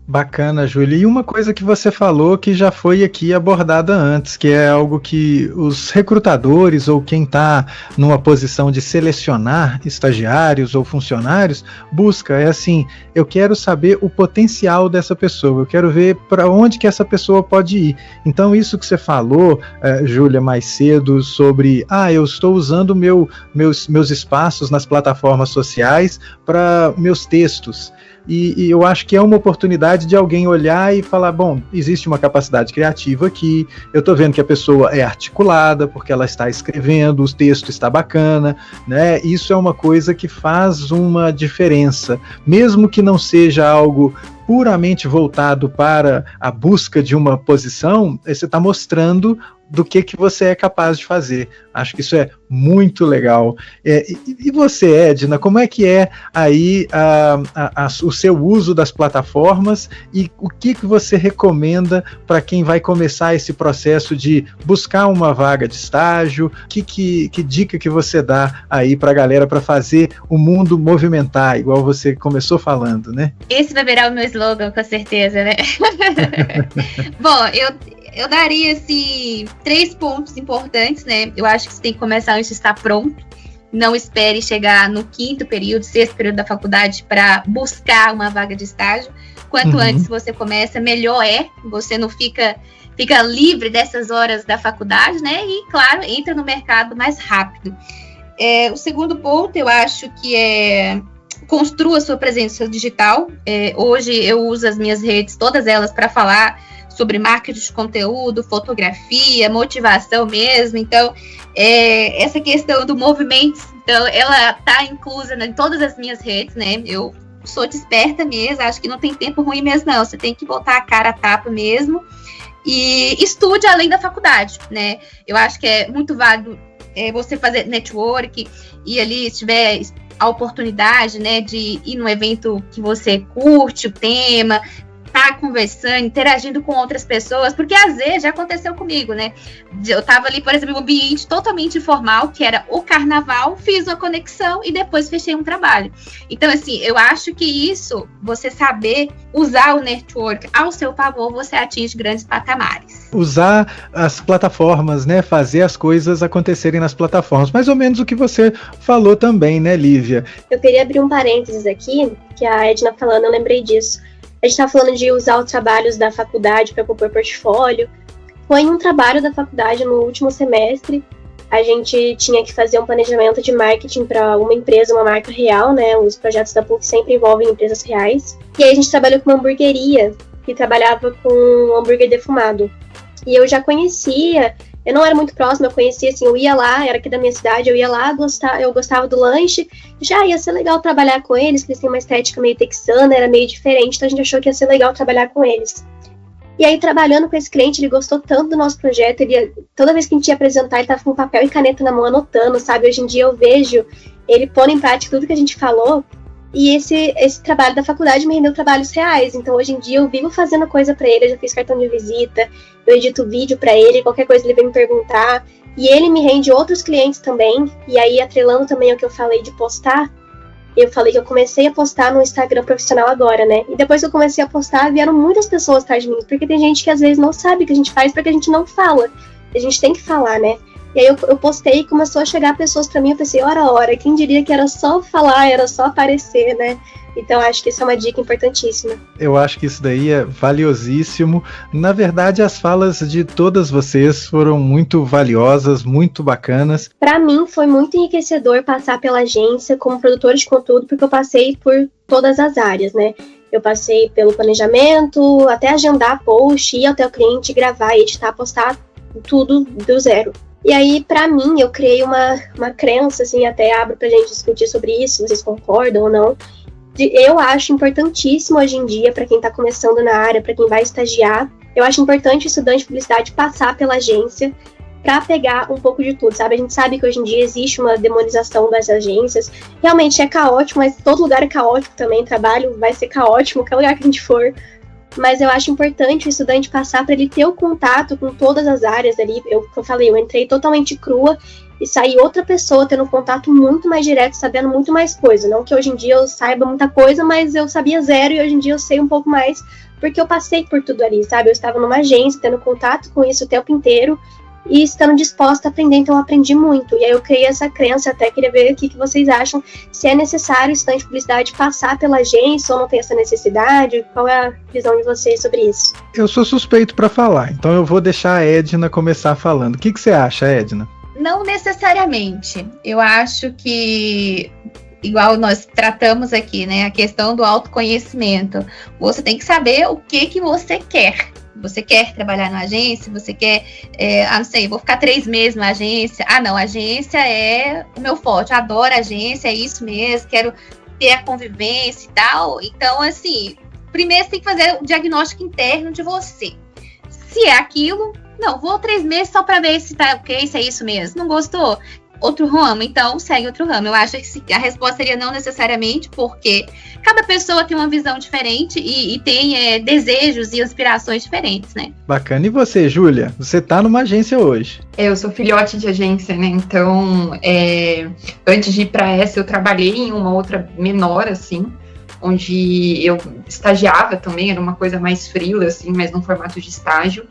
Bacana, Júlia. E uma coisa que você falou que já foi aqui abordada antes, que é algo que os recrutadores ou quem está numa posição de selecionar estagiários ou funcionários busca. É assim, eu quero saber o potencial dessa pessoa, eu quero ver para onde que essa pessoa pode ir. Então isso que você falou, Júlia, mais cedo, sobre eu estou usando meus espaços nas plataformas sociais para meus textos. E eu acho que é uma oportunidade de alguém olhar e falar, bom, existe uma capacidade criativa aqui, eu estou vendo que a pessoa é articulada, porque ela está escrevendo, o texto está bacana, né? Isso é uma coisa que faz uma diferença, mesmo que não seja algo puramente voltado para a busca de uma posição, você está mostrando do que você é capaz de fazer. Acho que isso é muito legal. E você, Edna, como é que é aí o seu uso das plataformas e o que você recomenda para quem vai começar esse processo de buscar uma vaga de estágio? Que dica que você dá aí para a galera para fazer o mundo movimentar, igual você começou falando, né? Esse vai virar o meu slogan, com certeza, né? Bom, eu daria, assim, 3 pontos importantes, né? Eu acho que você tem que começar antes de estar pronto. Não espere chegar no 5º período, 6º período da faculdade para buscar uma vaga de estágio. quanto antes você começa, melhor é. Você não fica livre dessas horas da faculdade, né? E, claro, entra no mercado mais rápido. O segundo ponto, eu acho que é construa sua presença digital. Hoje eu uso as minhas redes, todas elas, para falar sobre marketing de conteúdo, fotografia, motivação mesmo. Então, essa questão do movimento, então, ela está inclusa em todas as minhas redes, né? Eu sou desperta mesmo, acho que não tem tempo ruim mesmo, não. Você tem que botar a cara a tapa mesmo e estude além da faculdade, né? Eu acho que é muito válido você fazer network e ali, se tiver a oportunidade, né, de ir num evento que você curte o tema, tá conversando, interagindo com outras pessoas, porque às vezes já aconteceu comigo, né? Eu tava ali, por exemplo, em um ambiente totalmente informal, que era o carnaval, fiz uma conexão e depois fechei um trabalho. Então, assim, eu acho que isso, você saber usar o network ao seu favor, você atinge grandes patamares. Usar as plataformas, né? Fazer as coisas acontecerem nas plataformas. Mais ou menos o que você falou também, né, Lívia? Eu queria abrir um parênteses aqui, que a Edna falando, eu lembrei disso. A gente está falando de usar os trabalhos da faculdade para compor portfólio. Foi um trabalho da faculdade no último semestre. A gente tinha que fazer um planejamento de marketing para uma empresa, uma marca real, né? Os projetos da PUC sempre envolvem empresas reais. E aí a gente trabalhou com uma hamburgueria que trabalhava com um hambúrguer defumado. E eu já conhecia, eu não era muito próxima, eu conhecia, assim, eu ia lá, era aqui da minha cidade, eu ia lá, eu gostava do lanche, já ia ser legal trabalhar com eles, porque eles têm uma estética meio texana, era meio diferente, então a gente achou que ia ser legal trabalhar com eles. E aí, trabalhando com esse cliente, ele gostou tanto do nosso projeto, toda vez que a gente ia apresentar, ele tava com papel e caneta na mão, anotando, sabe? Hoje em dia eu vejo ele pondo em prática tudo que a gente falou, e esse trabalho da faculdade me rendeu trabalhos reais. Então, hoje em dia, eu vivo fazendo coisa para ele. Eu já fiz cartão de visita, eu edito vídeo para ele, qualquer coisa ele vem me perguntar. E ele me rende outros clientes também. E aí, atrelando também ao que eu falei de postar, eu falei que eu comecei a postar no Instagram profissional agora, né? E depois que eu comecei a postar, vieram muitas pessoas atrás de mim. Porque tem gente que às vezes não sabe o que a gente faz porque a gente não fala. A gente tem que falar, né? E aí eu postei e começou a chegar pessoas pra mim, eu pensei, ora, quem diria que era só falar, era só aparecer, né? Então acho que isso é uma dica importantíssima. Eu acho que isso daí é valiosíssimo. Na verdade, as falas de todas vocês foram muito valiosas, muito bacanas. Pra mim foi muito enriquecedor passar pela agência como produtora de conteúdo, porque eu passei por todas as áreas, né? Eu passei pelo planejamento, até agendar post, ir até o cliente, gravar, editar, postar, tudo do zero. E aí, pra mim, eu criei uma crença, assim, até abro pra gente discutir sobre isso, se vocês concordam ou não. Eu acho importantíssimo hoje em dia, pra quem tá começando na área, pra quem vai estagiar, eu acho importante o estudante de publicidade passar pela agência pra pegar um pouco de tudo, sabe? A gente sabe que hoje em dia existe uma demonização das agências, realmente é caótico, mas todo lugar é caótico também, trabalho vai ser caótico, qualquer lugar que a gente for. Mas eu acho importante o estudante passar para ele ter o contato com todas as áreas ali. Eu entrei totalmente crua e saí outra pessoa tendo um contato muito mais direto, sabendo muito mais coisa. Não que hoje em dia eu saiba muita coisa, mas eu sabia zero e hoje em dia eu sei um pouco mais porque eu passei por tudo ali, sabe? Eu estava numa agência, tendo contato com isso o tempo inteiro e estando disposta a aprender, então eu aprendi muito. E aí eu criei essa crença, até queria ver o que vocês acham, se é necessário o estudante de publicidade passar pela agência ou não tem essa necessidade, qual é a visão de vocês sobre isso? Eu sou suspeito para falar, então eu vou deixar a Edna começar falando. O que você acha, Edna? Não necessariamente. Eu acho que, igual nós tratamos aqui, né, a questão do autoconhecimento, você tem que saber o que você quer. Você quer trabalhar na agência? Você quer, não sei, vou ficar 3 meses na agência. Ah, não, a agência é o meu forte, eu adoro a agência, é isso mesmo, quero ter a convivência e tal. Então, assim, primeiro você tem que fazer o diagnóstico interno de você. Se é aquilo, não, vou 3 meses só para ver se tá ok, se é isso mesmo. Não gostou? Outro ramo, então segue outro ramo. Eu acho que a resposta seria não necessariamente, porque cada pessoa tem uma visão diferente e tem desejos e aspirações diferentes, né? Bacana. E você, Júlia? Você tá numa agência hoje? Eu sou filhote de agência, né? Então, antes de ir para essa, eu trabalhei em uma outra menor, assim, onde eu estagiava também, era uma coisa mais freela, assim, mas num formato de estágio,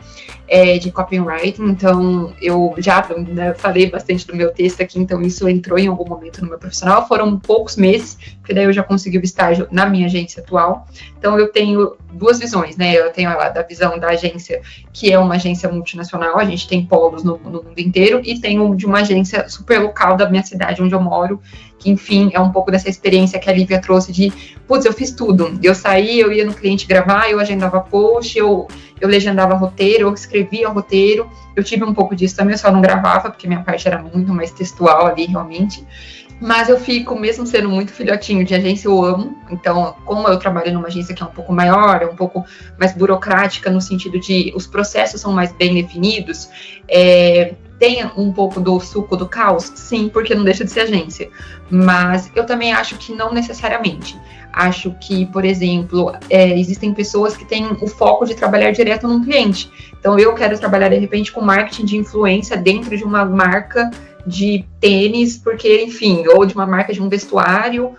de copywriting. Então eu já, né, falei bastante do meu texto aqui, então isso entrou em algum momento no meu profissional. Foram poucos meses, porque daí eu já consegui o estágio na minha agência atual. Então eu tenho duas visões, né? Eu tenho a visão da agência, que é uma agência multinacional, a gente tem polos no mundo inteiro, e tenho de uma agência super local da minha cidade, onde eu moro, que, enfim, é um pouco dessa experiência que a Lívia trouxe de, putz, eu fiz tudo. Eu saí, eu ia no cliente gravar, eu agendava post, eu legendava roteiro, eu escrevia roteiro. Eu tive um pouco disso também, eu só não gravava, porque minha parte era muito mais textual ali, realmente. Mas eu fico, mesmo sendo muito filhotinho de agência, eu amo. Então, como eu trabalho numa agência que é um pouco maior, é um pouco mais burocrática, no sentido de os processos são mais bem definidos, tem um pouco do suco do caos? Sim, porque não deixa de ser agência. Mas eu também acho que não necessariamente. Acho que, por exemplo, existem pessoas que têm o foco de trabalhar direto num cliente. Então, eu quero trabalhar, de repente, com marketing de influência dentro de uma marca de tênis, porque, enfim, ou de uma marca de um vestuário,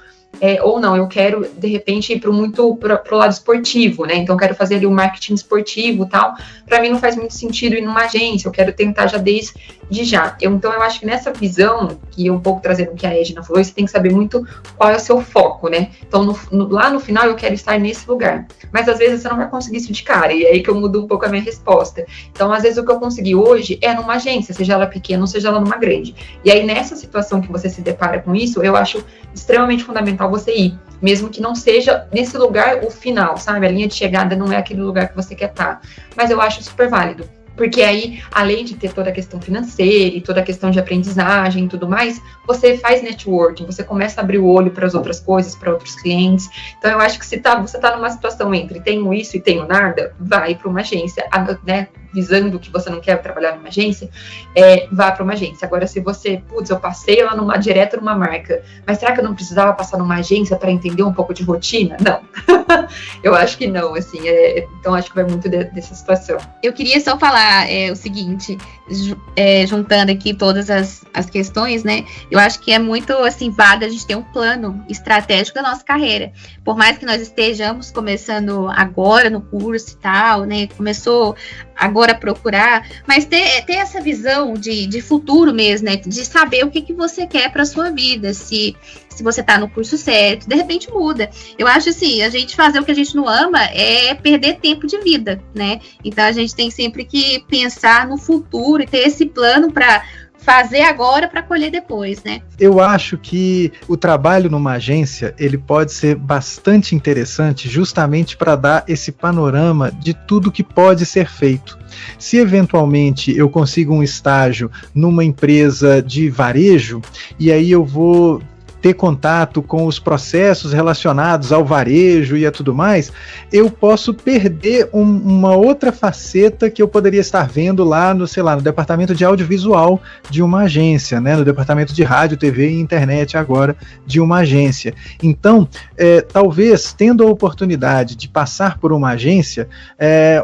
ou não, eu quero, de repente, ir para o lado esportivo, né? Então, eu quero fazer ali um marketing esportivo e tal. Para mim, não faz muito sentido ir numa agência, eu quero tentar já desde já. Então, eu acho que nessa visão, que um pouco trazendo o que a Edna falou, você tem que saber muito qual é o seu foco, né? Então, lá no final, eu quero estar nesse lugar. Mas, às vezes, você não vai conseguir isso de cara, e é aí que eu mudo um pouco a minha resposta. Então, às vezes, o que eu consegui hoje é numa agência, seja ela pequena ou seja ela numa grande. E aí, nessa situação que você se depara com isso, eu acho extremamente fundamental você ir, mesmo que não seja nesse lugar o final, sabe? A linha de chegada não é aquele lugar que você quer estar. Mas eu acho super válido. Porque aí, além de ter toda a questão financeira e toda a questão de aprendizagem e tudo mais, você faz networking, você começa a abrir o olho para as outras coisas, para outros clientes. Então, eu acho que se você está numa situação entre tenho isso e tenho nada, vai para uma agência, né? Visando que você não quer trabalhar numa agência, vá para uma agência. Agora, se você, eu passei lá direto numa marca, mas será que eu não precisava passar numa agência para entender um pouco de rotina? Não. Eu acho que não, assim, então acho que vai muito dessa situação. Eu queria só falar o seguinte, juntando aqui todas as questões, né, eu acho que é muito, assim, válido a gente ter um plano estratégico da nossa carreira. Por mais que nós estejamos começando agora no curso e tal, né, começou agora a procurar, mas ter essa visão de futuro mesmo, né, de saber o que você quer para a sua vida, se você está no curso certo, de repente muda. Eu acho assim, a gente fazer o que a gente não ama é perder tempo de vida, né? Então a gente tem sempre que pensar no futuro e ter esse plano para fazer agora para colher depois, né? Eu acho que o trabalho numa agência, ele pode ser bastante interessante justamente para dar esse panorama de tudo que pode ser feito. Se eventualmente eu consigo um estágio numa empresa de varejo, e aí eu vou ter contato com os processos relacionados ao varejo e a tudo mais, eu posso perder uma outra faceta que eu poderia estar vendo lá no departamento de audiovisual de uma agência, né, no departamento de rádio, TV e internet agora de uma agência. Então, talvez, tendo a oportunidade de passar por uma agência,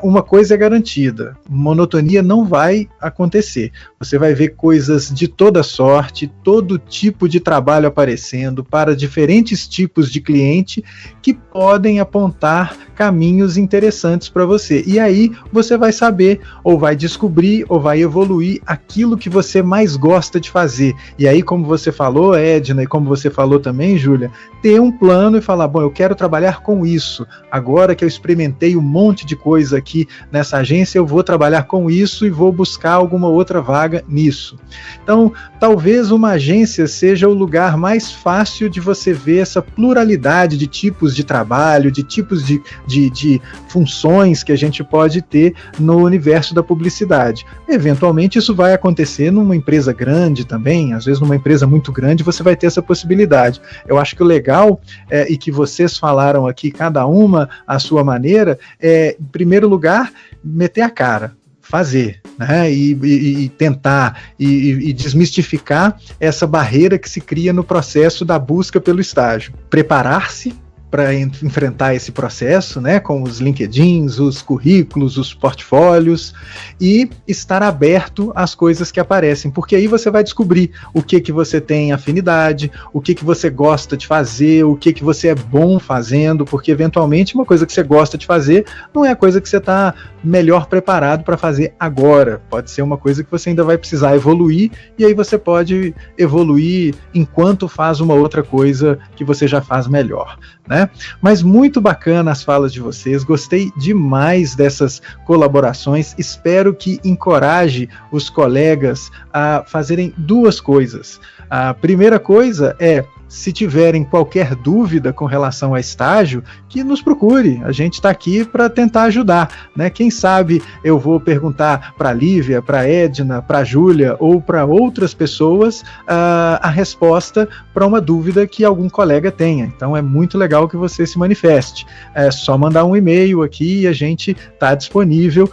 uma coisa é garantida, monotonia não vai acontecer. Você vai ver coisas de toda sorte, todo tipo de trabalho aparecendo, para diferentes tipos de cliente que podem apontar caminhos interessantes para você. E aí você vai saber, ou vai descobrir, ou vai evoluir aquilo que você mais gosta de fazer. E aí, como você falou, Edna, e como você falou também, Júlia, ter um plano e falar, bom, eu quero trabalhar com isso. Agora que eu experimentei um monte de coisa aqui nessa agência, eu vou trabalhar com isso e vou buscar alguma outra vaga nisso. Então, talvez uma agência seja o lugar mais fácil de você ver essa pluralidade de tipos de trabalho, de tipos de funções que a gente pode ter no universo da publicidade. Eventualmente isso vai acontecer numa empresa grande também, às vezes numa empresa muito grande você vai ter essa possibilidade. Eu acho que o legal, e que vocês falaram aqui, cada uma à sua maneira, em primeiro lugar, meter a cara, fazer, né? E tentar e desmistificar essa barreira que se cria no processo da busca pelo estágio. Preparar-se, para enfrentar esse processo, né, com os LinkedIns, os currículos, os portfólios, e estar aberto às coisas que aparecem, porque aí você vai descobrir o que você tem afinidade, o que você gosta de fazer, o que você é bom fazendo, porque eventualmente uma coisa que você gosta de fazer não é a coisa que você está melhor preparado para fazer agora, pode ser uma coisa que você ainda vai precisar evoluir, e aí você pode evoluir enquanto faz uma outra coisa que você já faz melhor, né? Mas muito bacana as falas de vocês, gostei demais dessas colaborações, espero que encoraje os colegas a fazerem duas coisas. A primeira coisa é, se tiverem qualquer dúvida com relação a estágio, que nos procure, a gente está aqui para tentar ajudar, né? Quem sabe eu vou perguntar para a Lívia, para a Edna, para a Júlia ou para outras pessoas a resposta para uma dúvida que algum colega tenha. Então é muito legal que você se manifeste. É só mandar um e-mail aqui e a gente está disponível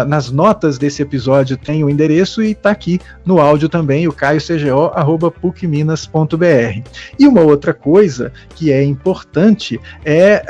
nas notas desse episódio, tem o endereço e está aqui no áudio também, o caiocgo@pucminas.br. E uma outra coisa que é importante é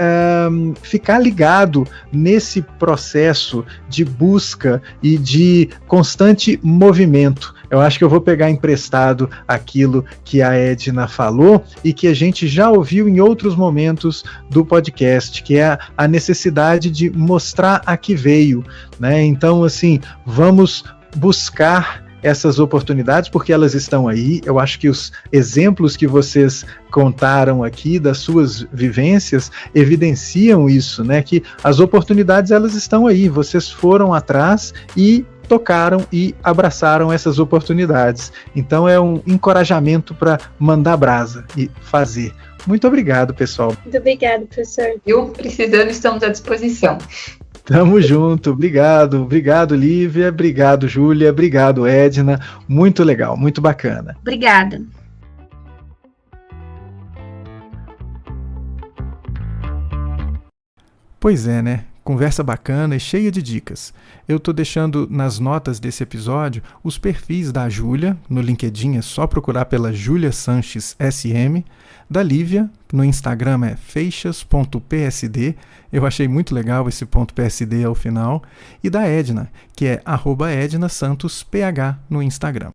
ficar ligado nesse processo de busca e de constante movimento. Eu acho que eu vou pegar emprestado aquilo que a Edna falou e que a gente já ouviu em outros momentos do podcast, que é a necessidade de mostrar a que veio, né? Então, assim, vamos buscar essas oportunidades, porque elas estão aí. Eu acho que os exemplos que vocês contaram aqui das suas vivências evidenciam isso, né? Que as oportunidades, elas estão aí, vocês foram atrás e tocaram e abraçaram essas oportunidades. Então é um encorajamento para mandar brasa e fazer. Muito obrigado, pessoal. Muito obrigado, professor. Eu, precisando, estamos à disposição. Tamo junto, obrigado Lívia, obrigado Júlia, obrigado Edna, muito legal, muito bacana. Obrigada. Pois é, né? Conversa bacana e cheia de dicas. Eu tô deixando nas notas desse episódio os perfis da Júlia, no LinkedIn é só procurar pela Júlia Sanches SM, da Lívia, no Instagram é feixas.psd, eu achei muito legal esse .psd ao final, e da Edna, que é @ednasantosph no Instagram.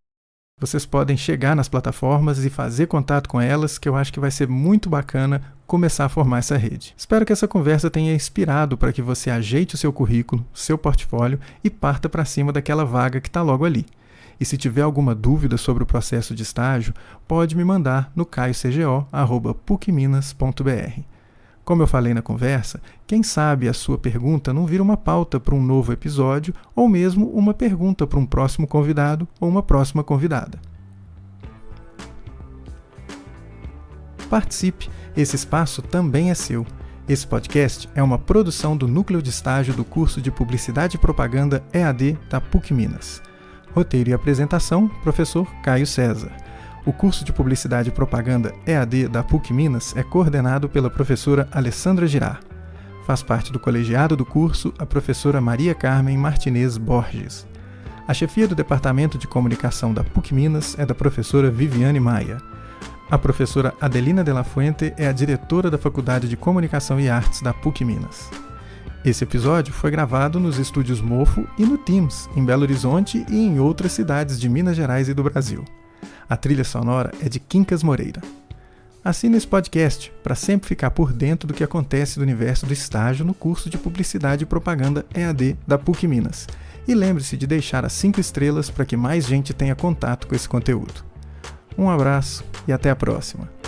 Vocês podem chegar nas plataformas e fazer contato com elas, que eu acho que vai ser muito bacana começar a formar essa rede. Espero que essa conversa tenha inspirado para que você ajeite o seu currículo, seu portfólio e parta para cima daquela vaga que está logo ali. E se tiver alguma dúvida sobre o processo de estágio, pode me mandar no caiocgo@pucminas.br. Como eu falei na conversa, quem sabe a sua pergunta não vira uma pauta para um novo episódio ou mesmo uma pergunta para um próximo convidado ou uma próxima convidada. Participe, esse espaço também é seu. Esse podcast é uma produção do Núcleo de Estágio do curso de Publicidade e Propaganda EAD da PUC Minas. Roteiro e apresentação, professor Caio César. O curso de Publicidade e Propaganda EAD da PUC Minas é coordenado pela professora Alessandra Girard. Faz parte do colegiado do curso a professora Maria Carmen Martinez Borges. A chefia do Departamento de Comunicação da PUC Minas é da professora Viviane Maia. A professora Adelina de la Fuente é a diretora da Faculdade de Comunicação e Artes da PUC Minas. Esse episódio foi gravado nos estúdios Mofo e no Teams, em Belo Horizonte e em outras cidades de Minas Gerais e do Brasil. A trilha sonora é de Quincas Moreira. Assine esse podcast para sempre ficar por dentro do que acontece no universo do estágio no curso de Publicidade e Propaganda EAD da PUC Minas. E lembre-se de deixar as 5 estrelas para que mais gente tenha contato com esse conteúdo. Um abraço e até a próxima!